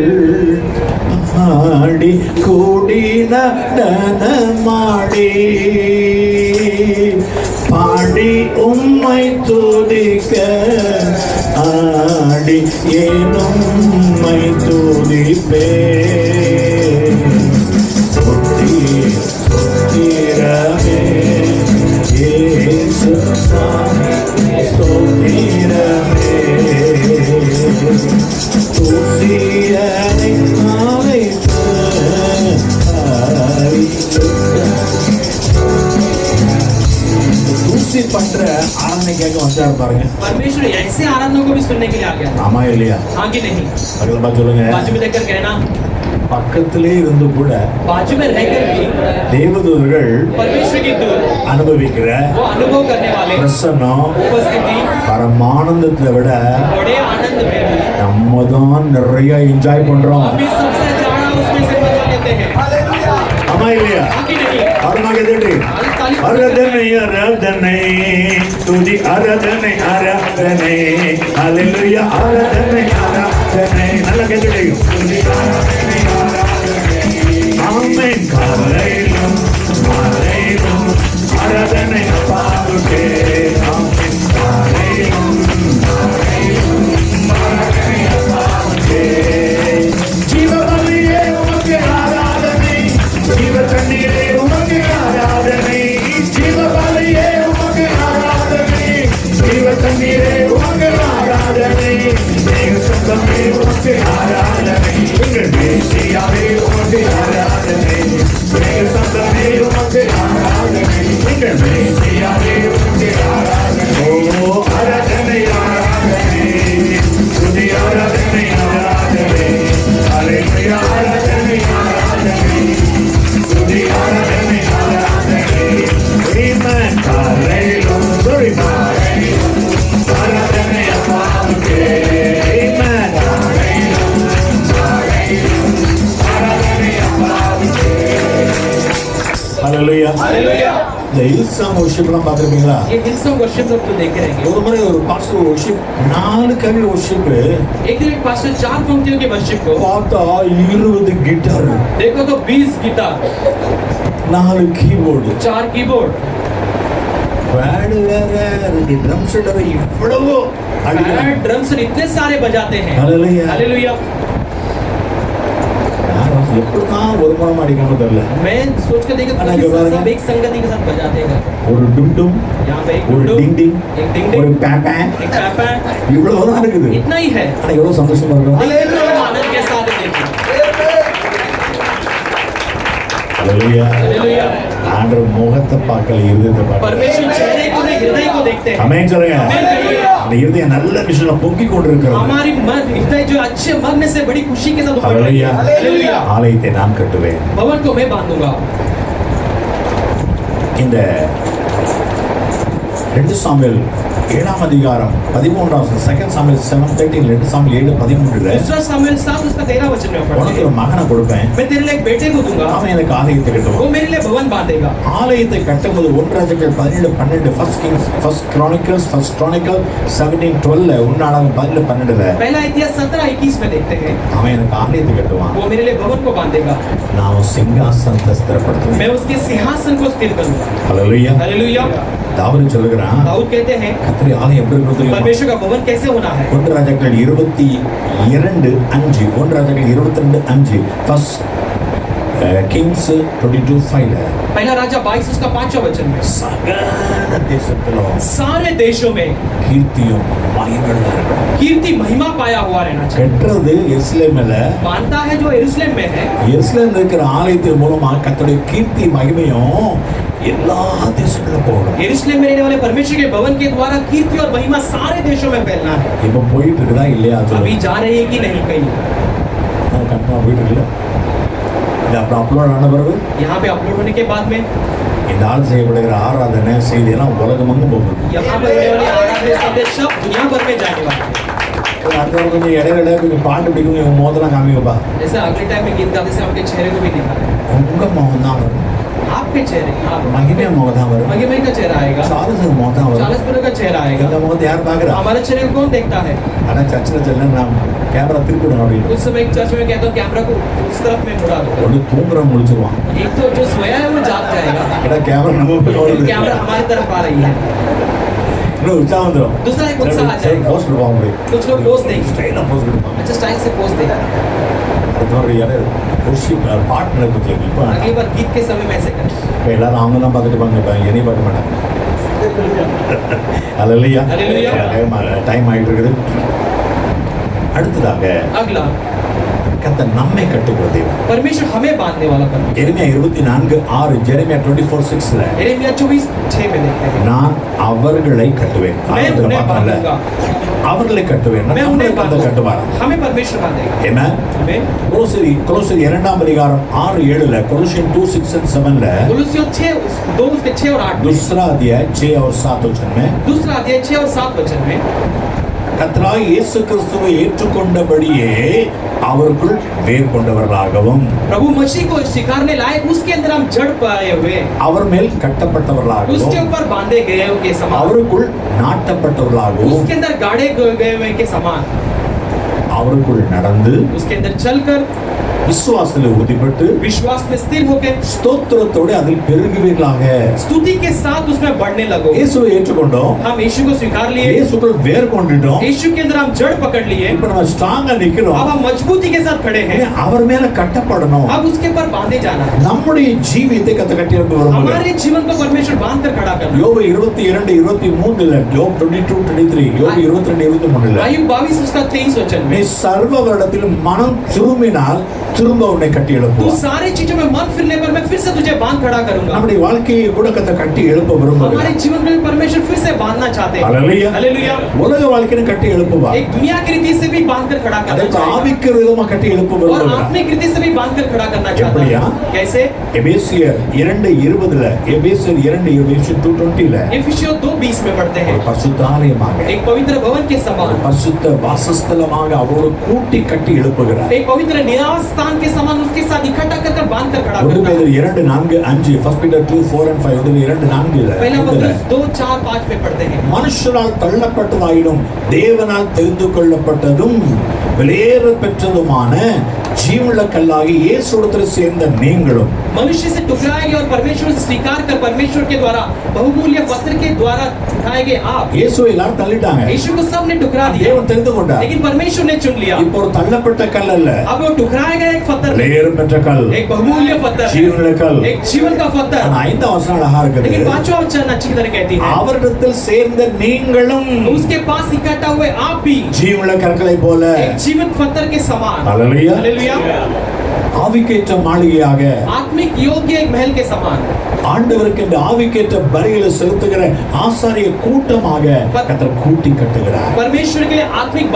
ஆடி கூடி நடனமாடி பாடி உம்மை துதிக்க ஆடி ஏனும் உம்மை துதிப்பே ஸ்தோத்திரமே இயேசு சாமி ஸ்தோத்திரமே இப்படி பண்ற ஆராதனை கேட்க வந்தாரு பாருங்க. परमेश्वर ऐसे आराधना को भी सुनने के लिए आ गया। ஆமா இல்லையா? हाँ कि नहीं? பக்கத்துல பார்த்து சொல்லுங்க. बाजू में देखकर कहना, பக்கத்திலே இருந்து கூட बाजू में रहकर भी தேவதூதர்கள் परमेश्वर की दूत அனுபவிக்கிற वो अनुभव करने वाले பிரசன்னம் उपस्थिति பரமானந்தத்தை விட बड़े आनंद में भी நம்ம தான் நிறைய என்ஜாய் பண்றோம். अभी सबसे ज्यादा उसमें से मजा लेते हैं। हालेलुया ஆமா இல்லையா? हाँ कि नहीं? ஆரமாக கேட்டு ஆராதனை ஆராதனை துதி ஆராதனை ஆராதனை ஹalleluya ஆராதனை ஆராதனை நல்லா கேட்டுட்டீங்க. துதி ஆராதனை ஆராதனை ஆமென் காலையிலும் மாலையிலும் ஆராதனை அப்பாவுக்கே ஆமென் காலையிலும் மாலையிலும் ஆராதனை அப்பாவுக்கே ஜீவபலியே உமக்கு ஆராதனை ஜீவ தண்ணீரே உமக்கு ஆராதனை ஜீவபலியே உமக்கு ஆராதனை ஜீவ தண்ணீரே உமக்கு ஆராதனை தேவ சத்தமே உமக்கு ஆராதனை எங்கள் மேசியாவே உமக்கு ஆராதனை தேவ சத்தமே உமக்கு ஆராதனை எங்கள் மேசியாவே உமக்கு ஆராதனை ஓ ஆராதனை ஆராதனை துதி ஆராதனை ஆராதனை ஹalleluya ஆராதனை ஆராதனை துதி ஆராதனை ஆராதனை ஆமென் காலையிலும் துதி மாலையிலும் ஆராதனை அப்பாவுக்கே ஆமென் காலையிலும் மாலையிலும் ஆராதனை அப்பாவுக்கே ஹalleluya हालेलुया। இந்த ஹில்சாங் வர்ஷிப்லாம் பார்த்துருக்கீங்களா? ये हिल्सों वर्शिप लोग तो देखे रहेंगे। ஒரு முறை ஒரு பாஸ்டர் வர்ஷிப் 4 கவி வர்ஷிப் एक दिन एक पास्टर 4 पंक्तियों के वर्शिप को பார்த்தா 20 கிட்டார் देखो तो 20 गिटार, 4 கீபோர்டு 4 कीबोर्ड, பேடு வேற ட்ரம் செட் வேற இவ்வளவு அடிக்கிறாங்க. ड्रम्स इतने सारे बजाते हैं। ஹalleluya हालेलुया। எப்படிதான் ஒரு மனம் அடிக்காம தெரியல. मैं सोच कर देखा अरे कि बाबा, सब एक संगति के साथ बजाते हैं। ஒரு டும் டும் यहाँ पे एक ஒரு डुडुम, டிங் டிங் एक डिंग ஒரு डिंग, பேப்பே एक पैपा, இவ்வளவுதான் இருக்குது. इतना ही है। ஆனா எவ்வளவு சந்தோஷமா இருக்கும். हालेलुया। आनंद के साथ देखिए। ஹalleluya. हालेलुया। ஆண்டவர் முகத்தை பார்க்கல இருதயத்தை பார்க்கல. परमेश्वर चेहरे को नहीं हृदय को देखते हैं। ஆமென் சொல்லுங்க. आमीन कहिए। அந்த இருதயம் நல்ல விஷயம் பொங்கி கொண்டிருக்கிறது. हमारी मन हृदय जो अच्छे मन से बड़ी खुशी के साथ उमड़ रही ஹalleluya. है। हालेलुया। ஆலயத்தை நான் கட்டுவேன். भवन को मैं बांधूंगा। இந்த 2 சாமுவேல் 7ஆம் அதிகாரம் 13 2 சாமுவேல் 7:13 2 சாமுவேல் 7:13 दूसरा सामुएल 7 उसका 13 वचन में உனக்கு पढ़ते ஒரு हैं। மகனை கொடுப்பேன். मैं तेरे लिए एक बेटे को दूंगा, அவன் எனக்கு ஆலயத்தை वो கட்டுவான். मेरे लिए भवन बांधेगा। ஆலயத்தை கட்டும்போது 1 ராஜாக்கள் 17:12 first Kings first Chronicles first chronicle 17:12 உன்னாலும் 17:12 पहला इतिहास 17:21 में देखते हैं। அவன் எனக்கு ஆலயத்தை கட்டுவான். वो मेरे लिए भवन को बांधेगा, நான் அவன் சிங்காசனத்தை ஸ்திரப்படுத்துவேன். मैं उसके सिंहासन को स्थिर करूंगा। ஹalleluya. हालेलुया। தாவீது சொல்லுகிறான் दाऊद कहते हैं கர்த்தருடைய ஆலயம் எப்படி இருக்கும் தெரியுமா? परमेश्वर का भवन कैसे होना है। 1 ராஜாக்கள் 22:5 1 ராஜாக்கள் 22:5 ஃபர்ஸ்ட் கிங்ஸ் 22:5 पहला राजा 22 उसका 5वां वचन में சகல தேசத்திலும் सारे देशों में கீர்த்தியும் மகிமையும் இருக்கணும். कीर्ति महिमा पाया हुआ रहना चाहिए। கட்டுறது எருசலேமில் मानता है जो यरूशलेम में है, எருசலேமில் இருக்கிற ஆலயத்தின் மூலமா கர்த்தருடைய கீர்த்தி மகிமையும் எல்லா தேசங்களும் போகணும். यरूशलेम में रहने वाले परमेश्वर के भवन के द्वारा कीर्ति और महिमा सारे देशों में फैलना है। இப்போ போயிட்டு இருக்குதா இல்லையா? अभी जा रही है कि नहीं कहीं? கண்டிப்பாக போயிட்டு இருக்குல்ல. இது அப்புறம் அப்லோட் ஆன பிறகு यहाँ पे अपलोड होने के बाद में இந்த ஆள் செய்யப்படுகிற ஆராதனை செய்தியெல்லாம் உலகமெங்கும் போகுது. यहाँ पर होने वाले आराधना संदेश सब दुनिया भर में जाने वाले हैं। அடுத்த கொஞ்சம் இடையில கொஞ்சம் பாட்டு பிடிக்கும் இவங்க மோதலாம் காமிக்கப்பா. जैसे अगले टाइम में गीत गाते से आपके चेहरे को भी दिखा है, உங்க முகம் தான் வரும். आपके चेहरे மகிமையா முகம் தான் வரும். मगिमय का चेहरा आएगा, சாரசன் முகம் தான் வரும். चालीसपुर का चेहरा எங்க आएगा। முகத்தை யார் பாக்குறா? हमारे चेहरे को कौन देखता है? ஆனா சர்ச்சில் செல்ல நான் கேமரா திருப்பிடும் அப்படின்னு उस समय एक चर्च में कहता हूँ कैमरा को उस तरफ में मुड़ा दो। ஒன்று தூங்குறவன் முடிச்சிருவான். एक तो जो सोया है वो जाग जाएगा, ஏன்னா கேமரா நம்ம போய் வருது. कैमरा हमारी तरफ आ रही है। இன்னும் உற்சாகம் வந்துடும். दूसरा एक उत्साह आ जाएगा। போஸ்ட் கொடுப்பாங்க முடியும். कुछ लोग पोस्ट देंगे, ஸ்டைலாக போஸ்ட் கொடுப்பாங்க. अच्छा स्टाइल से पोस्ट देगा। அடுத்த ஒரு பார்ட்னர் பற்றி இப்போ अगली बार गीत के समय में ऐसे करें। இப்போ எல்லாரும் அவங்க தான் பார்த்துட்டு பாங்க. இப்போ என்னையும் பார்க்க மாட்டாங்க. அல்லையா? Hallelujah. டைம் ஆகிட்டு இருக்குது. அடுத்ததாக अगला கர்த்தர் நம்மை கட்டுகிற தேவன். परमेश्वर हमें बांधने वाला परमेश्वर। எரேமியா 24:6, ஜெரேமியா 24:6ல यिर्मयाह 24:6 में देखते हैं, நான் அவர்களை கட்டுவேன். मैं ஆரம்பத்துல उन्हें பார்த்தோம்ல, बांधूंगा, அவர்களை கட்டுவேன். मैं நம்மை उन्हें கர்த்தர் बांधूंगा, கட்டுவார். हमें परमेश्वर बांधेगा। ஆமென். आमीन। கொலோசியர் 2ஆம் அதிகாரம் 6-7ல, கொலோசியர் 2:6 and 7ல, कुलुस्सियों 2:6 और 8 में, दूसरा अध्याय 6 और 7 वचन में दूसरा अध्याय 6 और 7 वचन में, கர்த்தராகிய இயேசு கிறிஸ்துவை ஏற்றுக்கொண்டபடியே அவருக்குள் வேர் கொண்டவர்களாகவும் प्रभु मसीह को स्वीकारने लायक उसके अंदर हम जड़ पाए हुए, அவர் மேல் கட்டப்பட்டவர்களாகவும் उसके ऊपर बांधे गए के समान, அவருக்குள் நாட்டப்பட்டவர்களாகவும் उसके अंदर गाड़े गए हुए के समान, அவருக்குள் நடந்து उसके अंदर चलकर விசுவாசத்தில் உறுதிப்பட்டு विश्वास में स्थिर होकर ஸ்தோத்திரத்தோடு அதில் பெருகுவீர்களாக. स्तुति के साथ उसमें बढ़ने लगो। இயேசுவை ஏற்றுக்கொண்டோம், हम यीशु को स्वीकार लिए, இயேசுக்குள் வேர் கொண்டுட்டோம், यीशु के अंदर हम जड़ पकड़ लिए, இப்ப நம்ம ஸ்ட்ராங்கா अब நிக்கிறோம். हम मजबूती के साथ खड़े हैं, அவர் மேல கட்டப்படணும். अब उसके ऊपर बांधे जाना है। நம்முடைய ஜீவியத்தை கத்த கட்டி எழுப்ப விரும்புகிறார். हमारे जीवन को परमेश्वर बांध कर खड़ा करना। யோபு 22:23ல, யோப் 22:23, யோபு 22:23ல, आयु 22 उसका 23 वचन நீ में, சர்வ வருடத்திலும் மனம் திரும்பினால் திரும்ப உன்னை கட்டி तू எழுப்புவார். सारी चीजों में मन फिरने पर मैं फिर से तुझे बांध खड़ा करूंगा। நம்முடைய வாழ்க்கையை கூட கத்த கட்டி எழுப்ப हमारे விரும்புகிறார். जीवन में परमेश्वर फिर से बांधना चाहते हैं। ஹalleluya. हालेलुया। உலக வாழ்க்கையை கட்டி எழுப்புவார். एक दुनिया की रीति से भी बांध कर खड़ा करना அதற்கு चाहेगा, ஆவிக்கு விதமா கட்டி எழுப்ப और விரும்புகிறார். आत्मिक रीति से भी बांध कर खड़ा करना चाहता எப்படியா? है। कैसे? எபேசியர் 2:20ல, எபேசியர் 2:20ல इफिसियों 2:20 में पढ़ते हैं, பரிசுத்த ஆலயமாக, एक पवित्र भवन के समान, பரிசுத்த வாசஸ்தலமாக அவரோடு கூட்டி கட்டி எழுப்புகிறார். एक पवित्र निवास स्थान के समान उसके साथ इकट्ठा कर बांध कर खड़ा 1 करना। பேதுரு 2:4-5, 1 பீட்டர் 2:4 and 5, 2:4 पहला पत्रस 2:4-5 में पढ़ते हैं, மனுஷரால் தள்ளப்பட்டதாயினும் தேவனால் தெரிந்து கொள்ளப்பட்டதும் வெளியேற பெற்றதுமான ஜீவனுள்ள கல்லாகி இயேசுவிடத்தில் சேர்ந்த நீங்களும் मनुष्य से टुकराए गए और परमेश्वर से स्वीकार कर परमेश्वर के द्वारा बहुमूल्य पत्र के द्वारा उठाए गए आप। இயேசுவை எல்லாரும் தள்ளிட்டாங்க, यीशु को सबने टुकरा दिया, தேவன் தெரிந்து கொண்டார். लेकिन परमेश्वर ने चुन लिया। இப்போ ஒரு தள்ளப்பட்ட கல் அல்ல, अब वो टुकराया गया एक पत्थर, வெளியேற பெற்ற கல், एक बहुमूल्य पत्थर, ஜீவனுள்ள கல். एक जीवन का पत्थर। ஆனா 5ஆம் வசனம் அழகா இருக்குது. लेकिन 5वां वचन अच्छी तरह कहती है, அவரிடத்தில் சேர்ந்த நீங்களும் उसके पास इकट्ठा हुए आप भी ஜீவனுள்ள கற்களை போல एक जीवित पत्थर के समान, ஹalleluya, हालेलुया, ஆவிக்கேற்ற மாளிகையாக, आत्मिक योग्य एक महल के समान, ஆண்டவருக்கு இந்த ஆவிக்கேற்ற பலிகளை செலுத்துகிற ஆசாரிய கூட்டமாக கர்த்தர் கூட்டி கட்டுகிறார். परमेश्वर के लिए आत्मिक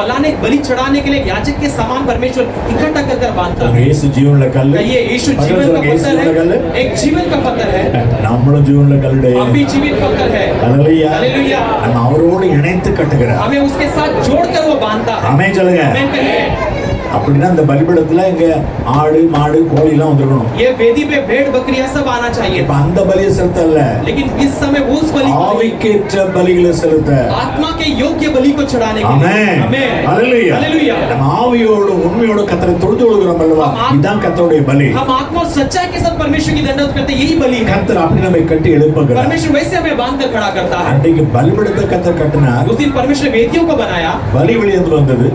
बलि चढ़ाने के लिए याजक के समान परमेश्वर इकट्ठा कर कर बांधता है। இயேசு ஜீவனுள்ள கல், ये यीशु जीवन का पत्थर है, एक जीवन का पत्थर है, நம்மளும் ஜீவனுள்ள கல்லுடைய हम भी जीवित पत्थर है, ஹalleluya, हालेलुया। நம்ம அவரோடு இணைத்து கட்டுகிறார். हमें उसके साथ जोड़कर वो बांधता है। ஆமென் சொல்லுங்க. आमीन कहिए। அப்படின்னா அந்த பலிபீடத்துல இங்க ஆடு மாடு கோழி எல்லாம் வந்துடணும். ये वेदी पे भेड़ बकरियां सब आना चाहिए, இப்ப அந்த பலியை செலுத்தல, लेकिन इस समय उस बलि को नहीं, ஆவிக்கேற்ற பலிகளை செலுத்த. आत्मा के योग्य बलि को चढ़ाने के लिए। ஆமென், आमीन, ஹalleluya. हालेलुया। நம்ம ஆவியோடு உண்மையோடு கர்த்தரை தொழுது கொள்கிறோம் அல்லவா, இதுதான் கர்த்தருடைய பலி. हम आत्मा और सच्चाई के साथ परमेश्वर की दंडवत करते हैं, यही बलि है। கர்த்தர் அப்படி நம்மை கட்டி எழுப்புகிறார். परमेश्वर वैसे हमें बांध कर खड़ा करता है। அன்றைக்கு பலிபீடத்தை கர்த்தர் கட்டினார், उस दिन परमेश्वर ने वेदियों को बनाया, பலி வெளியிருந்து வந்தது.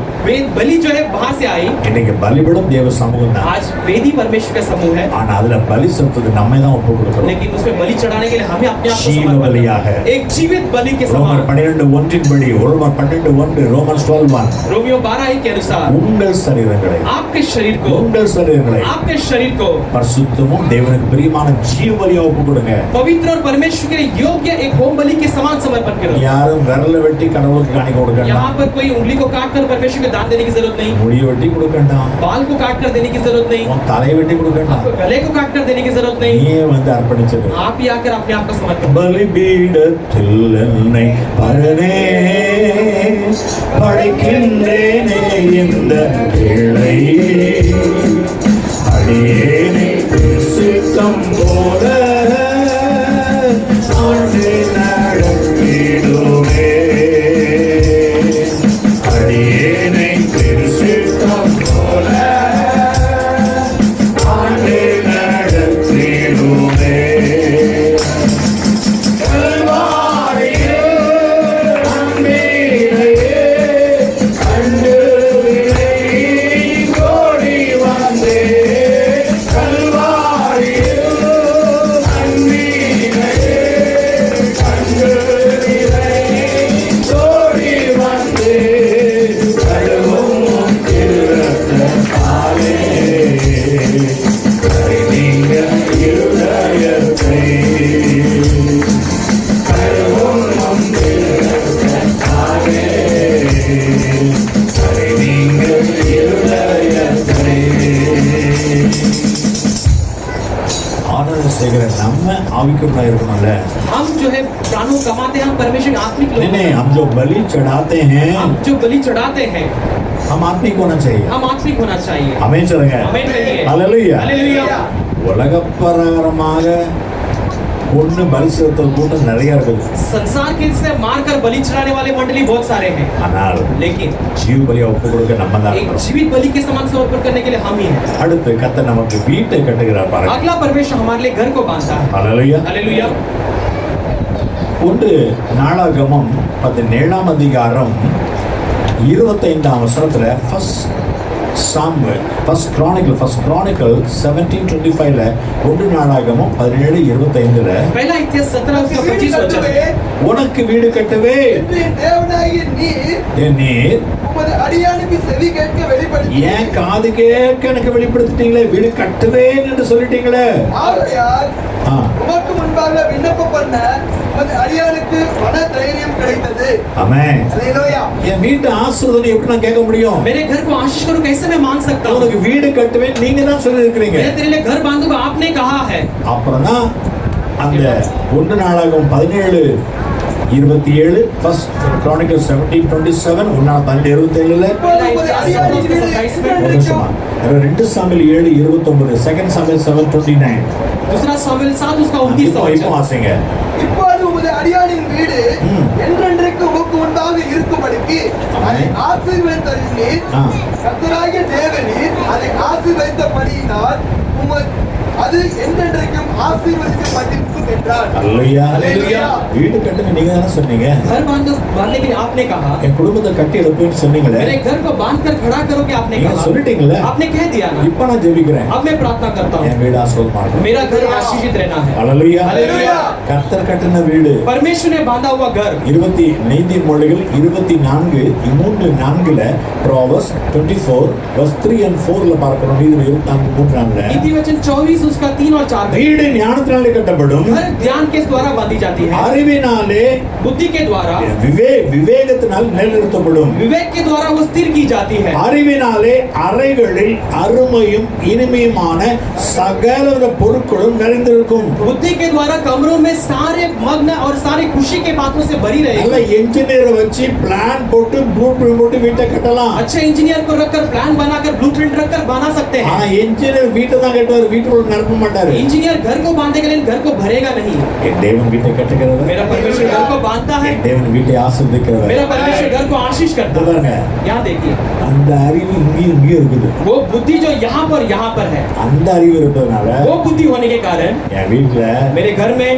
बलि जो है बाहर से आई। இன்னைக்கு பலிபீடம் தேவ சமூகம் தான், आज वेदी परमेश्वर का समूह है, ஆனா அதுல பலி செலுத்துறது நம்மை தான் ஒப்பு கொடுக்கிறோம். लेकिन उसमें बलि चढ़ाने के लिए हमें अपने आप को जीव समर्पण बलियाग करना है। है, एक जीवित बलि के ரோமர் समान। 12:1 படி, ரோமர் 12:1, ரோமன்ஸ் 12:1, रोमियो 12 के अनुसार உங்கள் சரீரங்களை, आपके शरीर को, உங்கள் சரீரங்களை आपके शरीर को பரிசுத்தமும் தேவனுக்கு பிரியமான ஜீவ பலியா ஒப்பு கொடுங்க. पवित्र और परमेश्वर के लिए योग्य एक होम बलि के समान समर्पण करो। யாரும் விரல வெட்டி கடவுளுக்கு காணிக்க கொடுக்க यहाँ வேண்டாம், पर कोई उंगली को काट कर परमेश्वर को दान देने की जरूरत नहीं, முடிய வெட்டி கொடுக்க வேண்டாம், बाल को काट कर देने की जरूरत नहीं, உன் தலையை வெட்டி கொடுக்க வேண்டாம், आपको गले को काट कर देने की जरूरत नहीं, நீயே வந்து அர்ப்பணிச்சது. आप ही आकर अपने आप को समर्पण करो। பலிபீடத்தில் என்னை பரனே படைக்கின்றேனே இந்த வேளை, அடியேனை சித்தம் போல ஆண்டு நடத்திடுமே, அடியேனை சித்தம் போல ஆண்டு நடத்திடுமே. हम जो है प्राणों कमाते हैं, हम परमेश्वर के आत्मिक लोग नहीं हैं। नहीं, हम जो बलि चढ़ाते हैं हम जो बलि चढ़ाते हैं हम आत्मिक होना चाहिए. हम आत्मिक होना चाहिए। आमेन சொல்லுங்க. आमेन कहिए। ஹalleluya. हालेलुया। உலகப்பிரகாரமாக ஒண்ணு பலி செலுத்தல் கூட்டம் நிறைய இருக்குது. संसार के से मारकर बलि चढ़ाने वाले मंडली बहुत सारे हैं, ஆனால் लेकिन ஜீவ பலியை ஒப்பு கொடுக்க நம்ம தான் एक இருக்கிறோம். जीवित बलि के समान समर्पण करने के लिए हम ही हैं। அடுத்து கர்த்தர் நமக்கு வீட்டை கட்டுகிறார் பாருங்க. अगला परमेश्वर हमारे लिए घर को बांधता है। ஹalleluya. हालेलुया। ஒன்று நாளாகமம் 17ஆம் அதிகாரம் 25ஆம் வசனத்துல ஃபர்ஸ்ட் கிரானிக்கல் 17:25ல ஒன்று நாளாகமம் 17:25ல पहला इतिहास 17:25 वचन। உனக்கு வீடு கட்டவே என்று என் தேவனாகிய நீர் என் நீர் உமது அடியானுக்கு செவி கேட்க வெளிப்படுத்தி ஏன் காது கேட்க எனக்கு வெளிப்படுத்திட்டீங்களே, வீடு கட்டுவேன் என்று சொல்லிட்டீங்களே. ஆகையால் ஆ, உமக்கு முன்பாக விண்ணப்பம் பண்ண உமது அடியானுக்கு மன தைரியம் கிடைத்தது. ஆமென். அல்லேலூயா. என் வீட்டு ஆசீர்வாதம் எப்படி நான் கேட்க முடியும்? मेरे घर को आशीष करो, कैसे मैं मांग सकता हूँ? உனக்கு வீடு கட்டுவேன் நீங்க தான் சொல்லி இருக்கிறீங்க. मैं तेरे लिए घर बांधूंगा, आपने कहा है। அப்புறம் தான் அந்த ஒன்று நாளாகமம் 17:27 ஃபர்ஸ்ட் கிரானிக்கல் 17:27 ஒன்னாம் 17:27ல पहला इतिहास 17:27 में। ஒரு நிமிஷமா 2 சாமுவேல் 7:29 செகண்ட் சாமுவேல் 7:29 दूसरा सामुएल 7 उसका 29 இப்போ वचन। வாசிங்க. இப்போது உமது அடியானின் வீடு என்றென்றைக்கு உமக்கு முன்பாக இருக்கும்படிக்கு அதை ஆசீர்வதித்தீர். ஆ. கர்த்தராகிய தேவனீர் அதை ஆசீர்வதித்தபடியினால் அது என்றென்றைக்கும் ஆசீர்வதிக்கப்பட்டிருக்கும் என்றார். அல்லேலூயா. அல்லேலூயா. வீடு கட்டுங்க நீங்க தானே சொன்னீங்க. घर बांधने के लिए आपने कहा। என் குடும்பத்தை கட்டி எடுப்பேன்னு சொன்னீங்களே. मेरे घर को बांधकर खड़ा करोगे, आपने நீங்க कहा। சொல்லிட்டீங்களே. आपने कह दिया ना। இப்போ நான் ஜெபிக்கிறேன். अब मैं प्रार्थना करता हूँ, என் வீடு ஆசீர்வாதமா இருக்கணும். मेरा घर आशीषित रहना है। அல்லேலூயா. அல்லேலூயா। கர்த்தர் கட்டின வீடு परमेश्वर ने बांधा हुआ घर। 20 நீதிமொழிகள் 24:4ல Proverbs 24:3-4ல பார்க்கிறோம். நீதிமொழி 24:3ல नीति वचन 24 उसका 3 और 4 में। வீடு ஞானத்தினாலே கட்டப்படும், घर ध्यान के द्वारा बांधी जाती है, அறிவினாலே बुद्धि के द्वारा, விவேகத்தினால் நிலைநிறுத்தப்படும், विवेक के द्वारा वो स्थिर की जाती है। அறிவினாலே அறைகளில் அருமையும் இனிமையுமான சகலவித பொருட்களும் நிறைந்திருக்கும். बुद्धि के द्वारा कमरों में सारे मग्न और सारी खुशी के बातों से भरी நல்ல रहेगी। என்ஜினியரை வச்சு பிளான் போட்டு ப்ளூ பிரிண்ட் போட்டு வீட்டை கட்டலாம். अच्छे इंजीनियर को रखकर प्लान बनाकर ब्लूप्रिंट रखकर बना सकते हैं। ஆனா என்ஜினியர் வீட்டை தான் கட்டுவார், வீட்டுக்குள்ள நிரப்ப மாட்டாரு. इंजीनियर घर को बांधेगा लेकिन घर को भरेगा नहीं। என் தேவன் வீட்டை கட்டுகிறவர், मेरा परमेश्वर घर को बांधता है, என் தேவன் வீட்டை ஆசீர்வதிக்கிறவர். मेरा परमेश्वर घर को आशीष करता है। பாருங்க, यहाँ देखिए, அந்த அறிவு இங்கேயும் இருக்குது. वो बुद्धि जो यहाँ पर है, அந்த அறிவு இருப்பதனால वो बुद्धि होने के कारण என் வீட்டுல मेरे घर में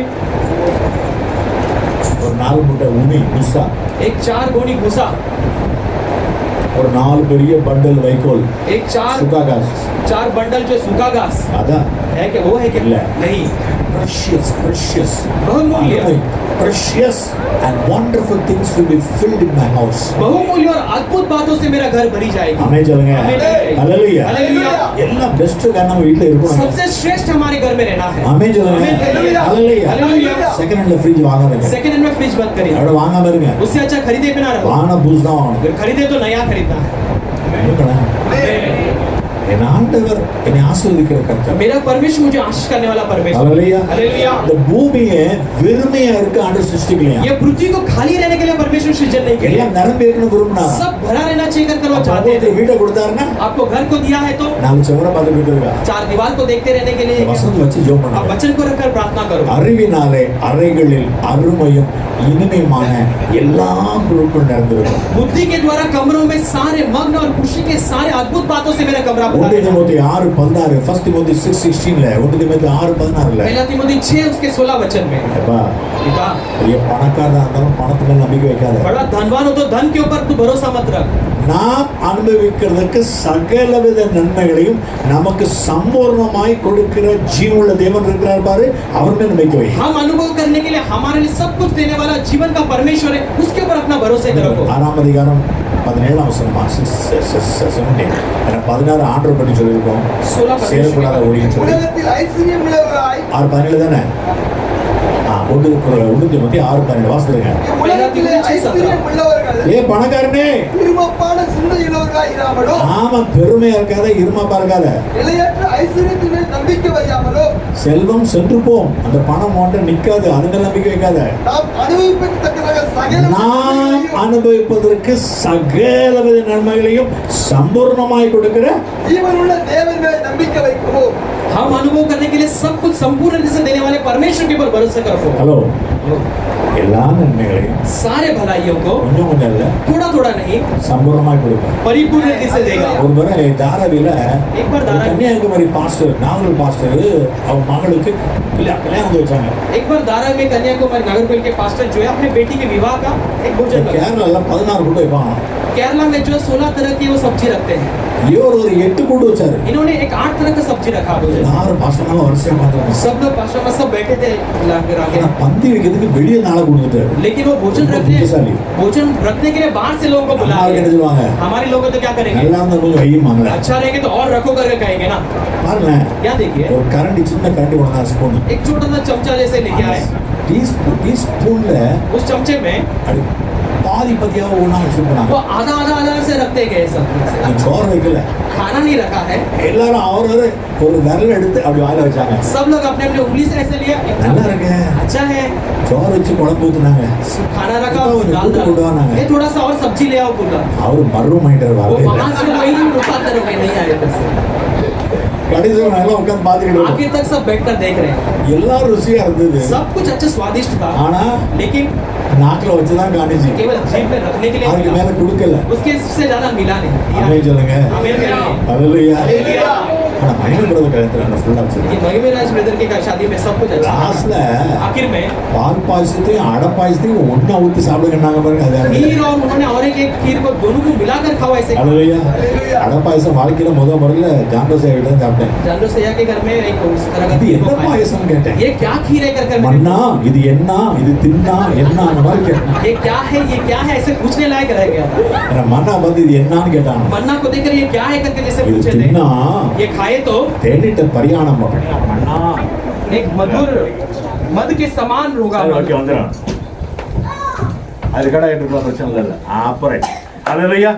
ஒரு 4 மூட்டை உமி புதுசா, एक 4 गोनी भूसा, ஒரு 4 பெரிய பண்டல் வைக்கோல் एक 4 சுக்காகாஸ், बंडल जो सूखा घास அதான் है कि वो है कि இல்ல. नहीं, precious बहुमूल्य precious and wonderful things will be filled in my house. बहुमूल्य और अद्भुत बातों से मेरा घर भरी जाएगी। ஆமென் சொல்லுங்க. आमीन। ஹalleluya. हालेलुया। எல்லாம் பெஸ்ட் நம்ம வீட்ல இருக்கணும். सबसे श्रेष्ठ हमारे घर में रहना है। ஆமென் சொல்லுங்க. आमीन। ஹalleluya. हालेलुया। செகண்ட் ஹேண்ட்ல ஃப்ரிட்ஜ் வாங்காதீங்க. सेकंड हैंड में फ्रिज मत करिए, அவட வாங்காம இருங்க. उससे अच्छा खरीदे बिना रहो। வாங்கின புதுசு தான் வாங்கணும். अगर खरीदे तो नया खरीदना है। என் ஆண்டவர் என்னை ஆசீர்வதிக்கிற கர்த்தர். मेरा परमेश्वर मुझे आशीष करने वाला परमेश्वर। ஹalleluya. हालेलुया। இந்த பூமியை வெறுமையா இருக்க ஆண்டவர் சிருஷ்டிக்கலையா? ये पृथ्वी को खाली रहने के लिए परमेश्वर सृजन नहीं किया, எல்லாம் நிரம்பி இருக்கணும் விரும்பினா. सब भरा रहना चाहिए कर वो चाहते உங்களுக்கு हैं। வீட்டை கொடுத்தாருன்னா आपको घर को दिया है तो 4 செவரை பார்த்து இருக்கா. 4 दीवार को देखते रहने के लिए வசனத்தை வச்சு ஜெபம் आप பண்ணுங்க. वचन को रखकर प्रार्थना करो। அறிவினாலே அறைகளில் அருமையும் இனிமையுமான எல்லா பொருட்களும் நிறைந்திருக்கும். बुद्धि के द्वारा कमरों में सारे मग्न और खुशी के सारे अद्भुत बातों से मेरा कमरा भरा 1 रहना है। தீமோத்தேயு 6:16 1 தீமோத்தேயு 6:16ல 1 தீமோத்தேயு 6:16ல पहला तीमुथियुस 6 उसके 16 वचन में அப்பா पिता பெரிய பணக்காரனா இருந்தாலும் பணத்து மேல நம்பிக்கை வைக்காத. बड़ा धनवान हो तो धन के ऊपर तू भरोसा मत रख। நாம் அனுபவிக்கிறதுக்கு சகலவித நன்மைகளையும் நமக்கு சம்பூர்ணமாய் கொடுக்கிற ஜீவனுள்ள தேவன் இருக்கிறார் பாரு, அவர் மேல் நம்பிக்கை வை. हम अनुभव करने के लिए हमारे लिए सब कुछ देने वाला जीवन का परमेश्वर है, उसके ऊपर अपना भरोसा करो। 6ஆம் அதிகாரம் 17ஆம் வசனமா 17 16 ஆண்டவர் பற்றி சொல்லியிருக்கோம். 16 சேரக்கூடாத ஒளின்னு சொல்லி உலகத்தில் ஐஸ்வர்யம் உள்ளவர்களாய் 6:17 தானே? ஒன்று திமுத்தி 6:12 வாசிடுங்க. உலகத்திலே ஐஸ்வர்யம் உள்ளவர்கள் ஏ பணக்காரனே, இருமப்பான சிந்தையுள்ளவர்களாய் இராமலோ, ஆமா பெருமையா இருக்காத, இருமாப்பா இருக்காத, நிலையற்ற ஐஸ்வர்யத்தின் மேல் நம்பிக்கை வையாமலோ, செல்வம் சென்று போம், அந்த பணம் ஒன்றை நிக்காது, அதுல நம்பிக்கை வைக்காத. நாம் அனுபவிப்பதற்காக சகல நாம் அனுபவிப்பதற்கு சகலவித நன்மைகளையும் சம்பூர்ணமாய் கொடுக்கிற ஜீவனுள்ள தேவன் மேல் நம்பிக்கை வைக்கவும். हम अनुभव करने के लिए सब कुछ संपूर्ण रीति से देने वाले परमेश्वर के ऊपर भरोसा करो। ஹலோ, எல்லா நன்மைகளையும் सारे भलाइयों को கொஞ்சம் கொஞ்சம் இல்ல, थोड़ा थोड़ा नहीं, சம்பூர்ணமாய் கொடுப்பார். परिपूर्ण रीति से देगा। ஒரு முறை தாராவில एक बार दारा கன்னியாகுமரி பாஸ்டர், நாகல் பாஸ்டர் அவங்க மகளுக்கு கல்யாணம் வந்து வச்சாங்க. एक बार दारा में कन्याकुमारी नागरकोइल के पास्टर जो है अपने बेटी के विवाह का एक भोजन रखा। கேரளால 16 கூட்டு வைப்பாங்க. केरला में जो 16 तरह की वो सब्जी रखते हैं, இவர் ஒரு 8 கூட்டு வச்சாரு. इन्होंने एक 8 तरह का सब्जी रखा भोजन। எல்லாரும் பாஸ்டர்னால வரிசையா பார்த்தாங்க. सब लोग पास्टर में सब बैठे थे लाके ஆனா பந்தி வைக்கிறதுக்கு வெளியே நாளை கொடுத்துட்டாரு. लेकिन वो भोजन रखने के लिए बाहर से लोगों को बुला என்ன சொல்லுவாங்க, हमारे लोग तो क्या करेंगे, நல்லா இருந்தா கொஞ்சம் வையுமாங்களே. अच्छा रहेंगे तो और रखो करके कहेंगे ना। பாருங்க, क्या देखिए, ஒரு கரண்டி, சின்ன கரண்டி ஒண்ணா ஸ்பூன், एक छोटा सा चमचा जैसे लेके आए, டீஸ்பூன்ல उस चमचे में பாதி பதியா ஒண்ணா வச்சிருக்காங்க. वो आधा आधा आधा से रखते गए सब। சோறு வைக்கல, खाना नहीं रखा है, எல்லாரும் அவரவர் ஒரு விரல் எடுத்து அப்படி வாயில வச்சாங்க. सब लोग अपने अपने उंगली से ऐसे लिया, நல்லா இருக்கு, अच्छा है, சோறு வச்சு குழம்பு ஊத்துனாங்க. खाना रखा वो डाल दूध उड़वाना है। ये थोड़ा सा और सब्जी ले आओ बोला। அவரு மறுமைண்டர் वो வரல. वहां से वही रुका रुके नहीं आए थे। கடைசி நல்லா உட்கார்ந்து பாத்துக்கிட்டு आगे तक सब बैठकर देख रहे हैं, எல்லாம் ருசியா இருந்தது. सब कुछ अच्छा स्वादिष्ट था, ஆனா लेकिन நாக்குல வச்சுதான் காணிச்சு, केवल जीभ पे रखने के लिए அதுக்கு मिला। மேல கொடுக்கல. उसके से ज्यादा मिला नहीं। ஆமென் சொல்லுங்க. आमीन कहिए। ஹalleluya. हालेलुया। ஆனா மகிமை பிரதர் கழுத்துல ஃபுல்லா ये வச்சிருக்காங்க. महिमेराज ब्रदर के शादी में सब कुछ अच्छा था। லாஸ்ட்ல आखिर में பால் பாயசத்தையும் அடை பாயசத்தையும் ஒண்ணா ஊத்தி சாப்பிடுங்கன்னாங்க பாருங்க. அது खीर और उन्होंने और एक खीर को दोनों को मिलाकर खाओ ऐसे। ஹalleluya. அடை பாயசம் வாழ்க்கையில முறையில ஜாண்டோஸ் ஐவிட தான் சாப்பிட்டேன். जानलो सैया के घर में एक उस तरह का இது खीर என்ன को खाया। பாயசம் கேட்டேன். ये क्या खीर है कर மன்னா இது என்ன, இது தின்னா என்ன அந்த மாதிரி கேட்டேன். ये क्या है ऐसे पूछने लायक रह गया था। மன்னா வந்து இது என்னன்னு கேட்டான். मन्ना को देखकर ये क्या है करके जैसे இது पूछे थे, தின்னா ये खाए तो தேனிட்ட பரியாணம் மன்னா. एक मधुर मध के समान होगा। ஓகே வந்துடும். அது கடை எடுத்து பிரச்சனை இல்லை. அப்புறம் ஹalleluya.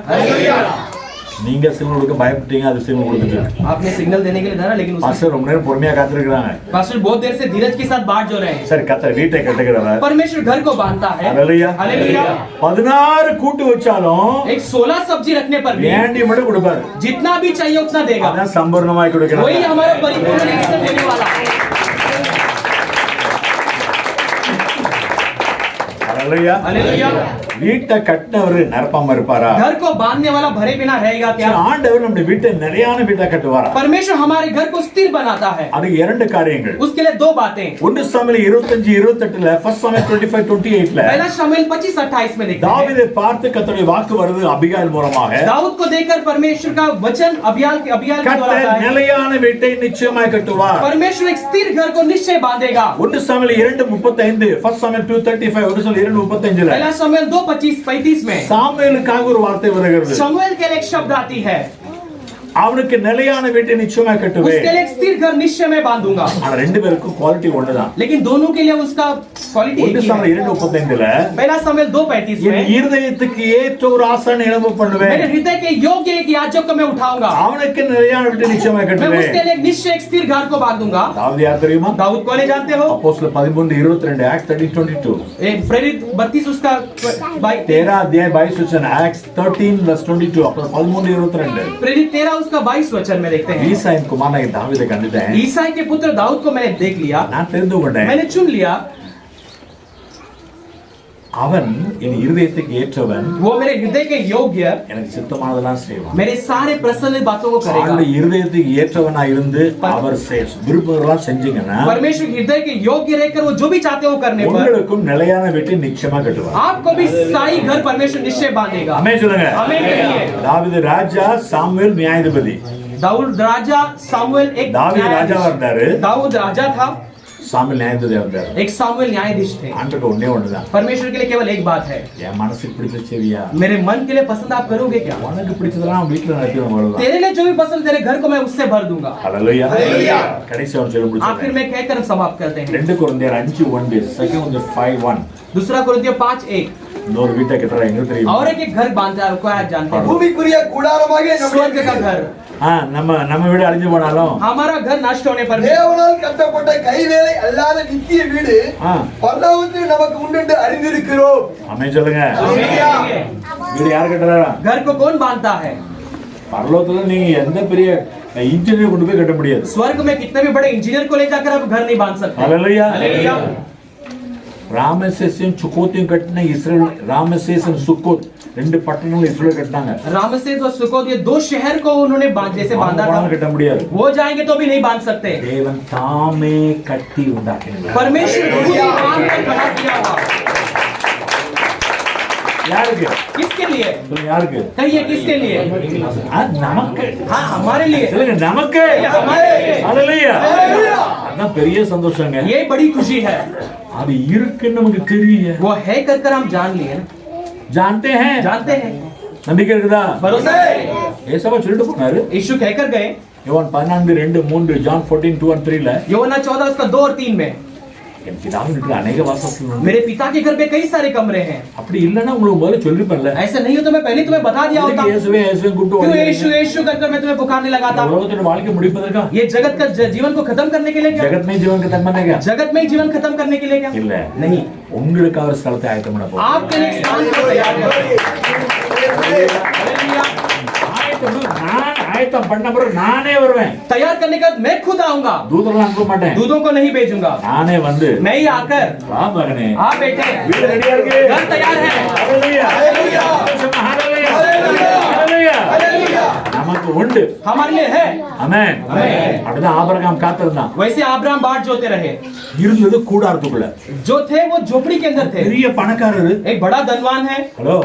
நீங்க சிக்னல் கொடுக்க பயப்பட்டீங்க, அது சிக்னல் கொடுத்துட்டு. आपने सिग्नल देने के लिए था लेकिन பாஸ்டர் ரொம்ப நேரம் பொறுமையா காத்திருக்காங்க. पास्टर बहुत देर से धीरज के साथ बाट जो रहे हैं। சரி கத்த வீட்டை கட்டுகிறவர் परमेश्वर घर को बांधता है। ஹalleluya. हालेलुया। 16 கூட்டு வச்சாலும் एक 16 सब्जी रखने पर भी வேண்டிய மட்டும் கொடுப்பாரு. जितना भी चाहिए उतना देगा। அதான் சம்பூர்ணமாய் கொடுக்கிறார். वही हमारा परिपूर्ण रूप से देने वाला है। ஹalleluya. हालेलुया। வீட்டை கட்டினவர் நிரப்பாம இருப்பாரா? घर को बांधने वाला भरे बिना रहेगा क्या? ஆண்டவர் நம்முடைய வீட்டை நிறையான வீட்டை கட்டுவாரா? परमेश्वर हमारे घर को स्थिर बनाता है। அதுக்கு இரண்டு காரியங்கள். उसके लिए दो बातें। 1 சாமுவேல் 25:28ல, 1 சாமுவேல் 25:28ல पहला शमूएल 25:28 में देखते हैं। தாவீதை பார்த்து கர்த்தருடைய வாக்கு வருது அபிகாயில் மூலமாக. दाऊद को देखकर परमेश्वर का वचन अबियाल के द्वारा கர்த்தர் आता है। நிலையான வீட்டை நிச்சயமாய் கட்டுவார். परमेश्वर एक स्थिर घर को निश्चय बांधेगा। 1 சாமுவேல் 2:35, 1 சாமுவேல் 2:35, 1 சாமுவேல் 2:35ல पहला शमूएल 2:25-35 में சாமுவேலுக்காக ஒரு வார்த்தை வருகிறது. शमूएल के लिए एक शब्द आती है, அவனுக்கு நிலையான வீட்டை நிச்சயமாய் கட்டுவேன். उसके लिए एक स्थिर घर निश्चय में बांधूंगा। ஆனா ரெண்டு பேருக்கும் குவாலிட்டி ஒண்ணுதான். लेकिन दोनों के लिए उसका क्वालिटी एक 1 ही है। சாமுவேல் 2:35ல पहला शमूएल 2:35 என் में இருதயத்துக்கு ஏற்ற ஒரு ஆசானை எழும்ப பண்ணுவேன். मेरे हृदय के योग्य एक याजक को मैं उठाऊंगा। அவனுக்கு நிலையான வீட்டை நிச்சயமாய் मैं கட்டுவேன். उसके लिए एक निश्चय एक स्थिर घर को बांधूंगा। தாவீது யார் தெரியுமா? दाऊद को नहीं जानते हो? அப்போஸ்தலர் 13:22, Acts 13:22. प्रेरित 32 उसका 13 अध्याय 22 वचन, Acts 13:22. அப்போஸ்தலர் 13:22. प्रेरित 13 उसका 22 वचन में देखते हैं। ஈசாயின் குமாரனாகிய தாவீதை கண்டுட்டேன். ईसाई के पुत्र दाऊद को मैंने देख लिया, நான் தெரிந்து கொண்டேன். मैंने चुन लिया। அவன் என் இருதயத்துக்கு ஏற்றவன், वो मेरे हृदय के योग्य, எனக்கு சித்தமானதெல்லாம் செய்வான். मेरे सारे प्रसन्न बातों को करेगा। அவனுடைய இருதயத்துக்கு ஏற்றவனா இருந்து அவர் விருப்பங்கள்லாம் செஞ்சீங்கன்னா परमेश्वर हृदय के योग्य रहकर वो जो भी चाहते हो करने पर உங்களுக்கும் நிலையான வீட்டை நிச்சயமா கட்டுவார். आपको भी स्थायी घर परमेश्वर निश्चय बांधेगा। ஆமென் சொல்லுங்க. आमीन कहिए। தாவீது ராஜா, சாமுவேல் நியாயாதிபதி. दाऊद राजा, सामुएल एक தாவீது न्यायाधीश। ராஜாவா இருந்தாரு. दाऊद राजा था, சாமுவேல் நியாயாதிபதியா இருந்தார். एक सामुएल न्यायाधीश थे. ஆண்டவருக்கு ஒண்ணே ஒண்ணுதான், परमेश्वर के लिए केवल एक बात है, என் மனசுக்கு பிடிச்ச செவியா, मेरे मन के लिए पसंद आप करोगे क्या? உனக்கு பிடிச்சதெல்லாம் வீட்டுல நடத்திடும் அவ்வளவுதான். तेरे लिए जो भी पसंद तेरे घर को मैं उससे भर दूंगा. ஹல்லேலூயா. கடைசி அவன் சொல்ல முடிச்சது आखिर में कहकर हम समाप्त करते हैं. 2 கொரிந்தியர் 5:1, 2 கொரிந்தியர் 5:1. दूसरा कुरिन्थियों 5:1. இன்னொரு வீட்டை கட்டுற எங்களுக்கு தெரியும். और एक घर बांधता है, को आप जानते हैं, பூமிக்குரிய கூடாரமாகிய स्वर्ग का நம்முடைய घर. நம்ம வீடு அழிஞ்சு போனாலும் हमारा घर नष्ट होने पर भी தேவனால் கட்டப்பட்ட கைவேலை அல்லாத நித்திய வீடு ஆ, பரலோகத்தில் நமக்கு உண்டு என்று அறிந்திருக்கிறோம். ஆமென் சொல்லுங்க. அல்லேலூயா. வீடு யார் கட்டுறாரா? घर को कौन बांधता है? பரலோகத்துல நீங்க எந்த பெரிய இன்ஜினியர் கொண்டு போய் கட்ட முடியாது. स्वर्ग में कितने भी बड़े इंजीनियर को ले जाकर आप घर नहीं बांध सकते. ஹல்லேலூயா. हालेलुया. ராமசேஸையும் சுக்கோத்தையும் கட்டின இஸ்ரேல், ராமசேஸ் and சுக்கோத் 2 பட்டணங்கள் இஸ்ரேல் கட்டினாங்க. रामसेस और सुकोत ये 2 शहर को उन्होंने जैसे बांधा था, கட்ட முடியாது. वो जाएंगे तो भी नहीं बांध सकते. தேவன் தாமே கட்டி உண்டாக்கினார். परमेश्वर खुद ही बांध कर खड़ा किया हुआ. யாருக்கு? किसके लिए? சொல்லுங்க, யாருக்கு? कहिए किसके लिए? நமக்கு. हाँ हमारे लिए. சொல்லுங்க, நமக்கு. हमारे लिए. ஹல்லேலூயா. அதான் பெரிய சந்தோஷங்க. ये बड़ी खुशी है. அது இருக்குன்னு நமக்கு தெரியும். वो है कर हम जान लिए ना, जानते हैं. जानते हैं, நம்பிக்கை இருக்குதா? भरोसा है. ஏசாவா சொல்லிட்டு போனாரு. यीशु कहकर गए யோவான் 14:2-3, ஜான் 14:2-3ல योहन्ना 14 उसका 2 और 3 में, என் பிதாவின் வீட்டுல अनेक வாசஸ்தலம் உண்டு. मेरे पिता के घर पे कई सारे कमरे हैं. அப்படி இல்லன்னா உங்களுக்கு முதல்ல சொல்லிருப்பேன்ல. ऐसा नहीं हो तो मैं पहले तुम्हें बता दिया होता. இயேசுவே இயேசுவே கூப்பிட்டு क्यों ஓடுறீங்க? यीशु यीशु कर मैं तुम्हें पुकारने लगा था? உலகத்தோட வாழ்க்கை முடிப்பதற்கா? ये जगत का जीवन को खत्म करने के लिए क्या? ஜெகத் में जीवन खत्म करने क्या? जगत में ही जीवन खत्म करने के लिए क्या? இல்ல, नहीं, உங்களுக்கு ஒரு ஸ்தலத்தை ஆயத்தம் பண்ண போறேன். आपके लिए एक स्थान को तैयार करें. हालेलुया. ஆயத்தம் பண்ண பிறகு நானே வருவேன். तैयार करने का मैं खुद आऊंगा, தூதர்கள் அனுப்ப மாட்டேன். दूधों को नहीं भेजूंगा. நானே வந்து मैं ही आकर, வா மகனே, आ बेटे, வீடு ரெடியா இருக்கு. घर तैयार है. ஹல்லேலூயா. ஹல்லேலூயா. ஹல்லேலூயா. ஹல்லேலூயா. ஹல்லேலூயா. நமக்கு உண்டு. हमारे लिए है. ஆமென். ஆமென். அப்படிதான் ஆபிரகாம் காத்திருந்தான். वैसे अब्राहम बाट जोते रहे, இருந்தது கூடாரத்துக்குள்ள. जो थे वो झोपड़ी के अंदर थे. பெரிய பணக்காரரு. एक बड़ा धनवान है. ஹலோ,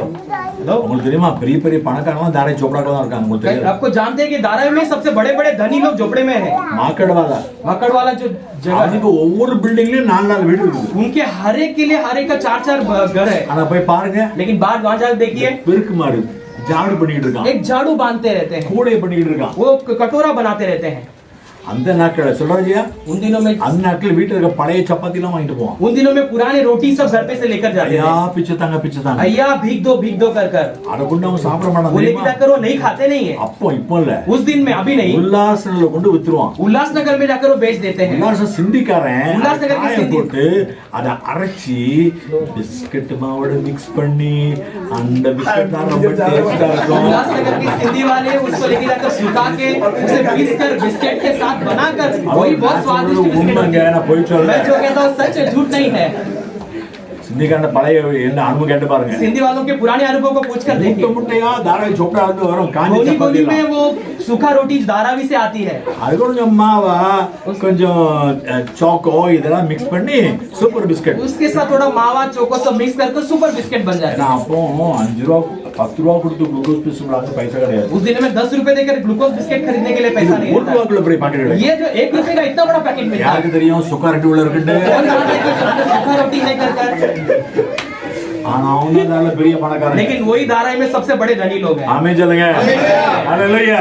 हेलो, உங்களுக்கு தெரியுமா பெரிய பெரிய பணக்காரங்க தாரை சோப்படாக்கள் தான் இருக்காங்க. உங்களுக்கு தெரியும். आपको जानते हैं कि धारावी में सबसे बड़े बड़े धनी लोग झोपड़े में हैं. மாக்கடவாதா. मकड़ वाला जो जगह है, அவனுக்கு ஒவ்வொரு பில்டிங்லயும் 4 வீடு இருக்குது. उनके हर एक के लिए हर एक का 4 घर है. ஆனா போய் பாருங்க, लेकिन बात वहां जाकर देखिए, பெருக்கு மாடு ஜாடு பண்ணிட்டு இருக்கான். एक झाड़ू बांधते रहते हैं, கூடை பண்ணிட்டு இருக்கான். वो कटोरा बनाते रहते हैं. அந்த நாட்கள சொல்றாங்க, उन दिनों में அந்த நாட்கள் வீட்டுல இருக்க பழைய சப்பாத்தி எல்லாம் வாங்கிட்டு போவான். उन दिनों में पुराने रोटी सब घर पे से लेकर जाते ஐயா थे. பிச்சை தாங்க भैया भीग दो कर அதை கொண்டு அவன் சாப்பிட மாட்டான் वो लेके தெரியுமா? जाकर वो नहीं खाते नहीं है. அப்போ இப்போ இல்ல, उस दिन में अभी नहीं, உல்லாசத்துல கொண்டு வித்துருவான். उल्लासनगर में जाकर वो बेच देते हैं. உல்லாச சிந்திக்காரன் உல்லாசநகர் காய சிந்தி. போட்டு அதை அரைச்சி பிஸ்கட் மாவோட மிக்ஸ் பண்ணி அந்த பிஸ்கட் தான் ரொம்ப டேஸ்டா இருக்கும். उल्लासनगर के सिंधी वाले उसको लेके जाकर सुखा के उसे पीस कर बिस्किट के साथ बनाकर वही बहुत स्वादिष्ट बिस्किट உண்மைங்க, बनती है. நான் போய் मैं சொல்றேன். जो कहता हूँ सच है, झूठ नहीं है. சிந்திக்கான பழைய என்ன அனுபவம் கேட்டு பாருங்க. सिंधी वालों के पुराने अनुभव को पूछकर முட்டை देखिए. முட்டையா தாராவி சோப்படா வந்து வரும் காஞ்சி गोली சப்பாத்தி गोली में எல்லாம். वो सूखा रोटी धारावी से आती है. அது கொஞ்சம் மாவா கொஞ்சம் சாக்கோ இதெல்லாம் மிக்ஸ் பண்ணி சூப்பர் பிஸ்கட். उसके साथ थोड़ा मावा चोको सब मिक्स करके सुपर बिस्किट बन जाता ஏன்னா है. அப்போ 5 ரூபா 10 ரூபா கொடுத்து குளுக்கோஸ் பிஸ்கட் பைசா கிடையாது. उस दिन में 10 रुपए देकर ग्लूकोज बिस्किट खरीदने के लिए पैसा नहीं 1 होता. ரூபாக்குள்ள போய் பாக்கெட் கிடையாது. ये जो 1 रुपए का इतना बड़ा पैकेट मिलता है. யாருக்கு தெரியும் சுகர் ரெண்டு உள்ள இருக்குன்னு? कौन जानता है कि उसमें सूखा रोटी नहीं करता. ஆனா அவங்க நல்ல பெரிய பணக்காரங்க. लेकिन वही धारावी में सबसे बड़े धनी लोग हैं. ஆமென் சொல்லுங்க. ஹalleluya.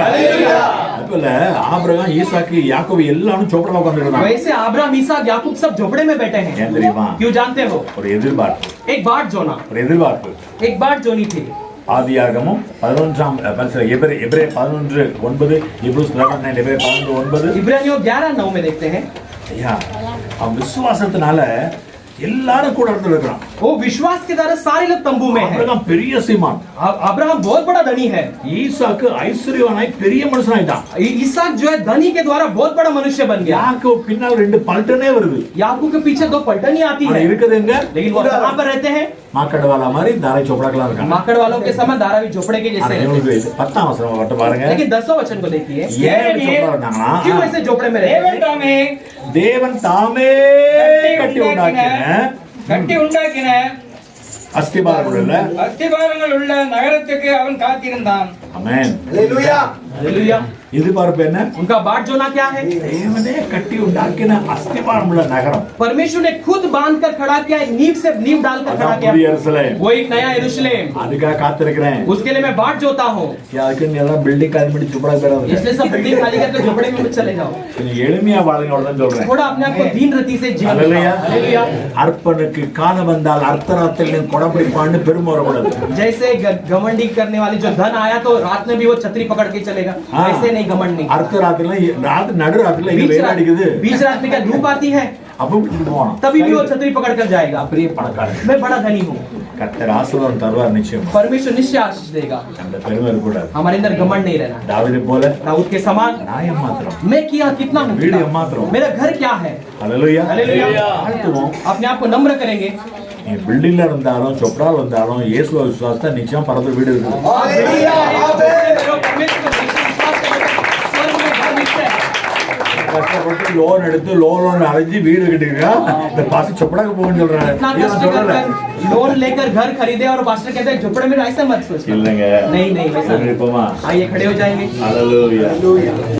அப்பல ஆபிரகாம் ஈசாக்கு யாக்கோபு எல்லாரும் சோப்படல உட்கார்ந்திருந்தாங்க. वैसे अब्राहम इसहाक याकूब सब झोपड़े में बैठे हैं. ஏன் தெரியுமா? क्यों जानते हो? ஒரு எதிர்பார்ப்பு. एक बाट जोना, ஒரு எதிர்பார்ப்பு. एक बाट जोनी थी. ஆதியாகமம் 11 எபிரே 11:9 இப்ரூஸ் 11:9 எபிரே 11:9. इब्रानियों 11:9 में देखते हैं. ஐயா அவன் விசுவாசத்தினால எல்லாரும் கூட இருந்திருக்கான். वो विश्वास के द्वारा सारे लोग तंबू में हैं. ஆபிரகாம் பெரிய சீமான். अब्राहम बहुत बड़ा धनी है. ஈசாக்கு ஐஸ்வர்யவானாய் பெரிய மனுஷனாயிட்டான். इसहाक जो है धनी के द्वारा बहुत बड़ा मनुष्य बन गया. யாக்கோபு பின்னால் 2 பல்டனே வருது. याकूब के पीछे 2 पलटनी आती ஆனா है. இருக்குது எங்க? लेकिन वो कहां पर रहते हैं? மாக்கடவாலா மாதிரி தாரை சோப்படாக்களா இருக்காங்க. माकड़ वालों के समान धारावी झोपड़े के ஆனா जैसे रहते இவங்களுக்கு 10ஆம் வசனம் மட்டும் हैं. பாருங்க. लेकिन 10वें वचन को देखिए. ஏன் இப்படி சோப்படா இருந்தாங்கன்னா क्यों ऐसे झोपड़े में रहते தேவன் हैं? தாமே தேவன் தாமே கட்டி உண்டாக்கின கட்டி உண்டாக்கின அஸ்திபாரம் உள்ள அஸ்திபாரங்கள் உள்ள நகரத்துக்கு அவன் காத்திருந்தான். ஆமென். ஹalleluya. हालेलुया. எதிர்பார்ப்பு என்ன? उनका बाट जोना क्या है? தேவனே கட்டி உண்டாக்கின அஸ்திபாரமுள்ள நகரம். परमेश्वर ने खुद बांध कर खड़ा किया, एक नींव से नींव डालकर खड़ा அதான் புதிய किया। எருசலேம். वो एक नया यरूशलेम, அதுக்காக காத்திருக்கிறேன். उसके लिए मैं बाट जोता हूँ। அதுக்கு நீ எல்லாம் பில்டிங் காலி பண்ணி சுப்படா போயிடாதீங்க. इसलिए सब बिल्डिंग खाली करके झोपड़े में मत चले जाओ। கொஞ்சம் எளிமையா வாழுங்க அவ்வளவுதான் சொல்றேன். थोड़ा अपने आप को दीन रति से जीवन அல்லேலூயா. हालेलुया। அர்ப்பனுக்கு காலம் வந்தால் அர்த்தராத்திரில கொடப்பிடிப்பான்னு பெருமை வரக்கூடாது. जैसे घमंडी करने वाली जो धन आया तो रात में भी वो छतरी पकड़ के चलेगा, हाँ। ऐसे नहीं घमंड नहीं। அர்த்தராத்திரில ராத்திரி நடுராத்திரில இங்க வெயில் அடிக்குது. बीच रात में क्या धूप आती है, அப்போ போகணும். तभी भी वो छतरी पकड़ कर जाएगा। பெரிய பணக்காரன். मैं बड़ा धनी हूँ, கர்த்தர் ஆசீர்வாதம் தருவார் நிச்சயம். परमेश्वर निश्चय आशीष देगा। அந்த பெருமை இருக்கக்கூடாது. हमारे अंदर घमंड नहीं रहना। தாவீது போல दाऊद के समान நான் ஏமாத்திரம். मैं किया कितना हूँ, வீடு ஏமாத்திரம். मेरा घर क्या है। ஹalleluya. हालेलुया। வாழ்த்துவோம். अपने आप को नम्र करेंगे। நீ பில்டிங்ல இருந்தாலும் சொப்ரால இருந்தாலும் இயேசுவை விசுவாசத்தா நிச்சயம் பரந்த வீடு இருக்கு. ஹalleluya ஆமென் கஷ்டப்பட்டு லோன் எடுத்து லோன் அடைஞ்சு வீடு கட்டிருக்கா இந்த பாசி சொப்படாக்கு போகணும்னு சொல்றாங்க. इतना இதை कष्ट சொல்லல. कर लोन लेकर घर खरीदे और पास्टर कहते हैं झोपड़े में ऐसा मत सोचना। இல்லைங்க. नहीं नहीं वैसा नहीं। இருப்போமா? आइए खड़े हो जाएंगे। ஹalleluya.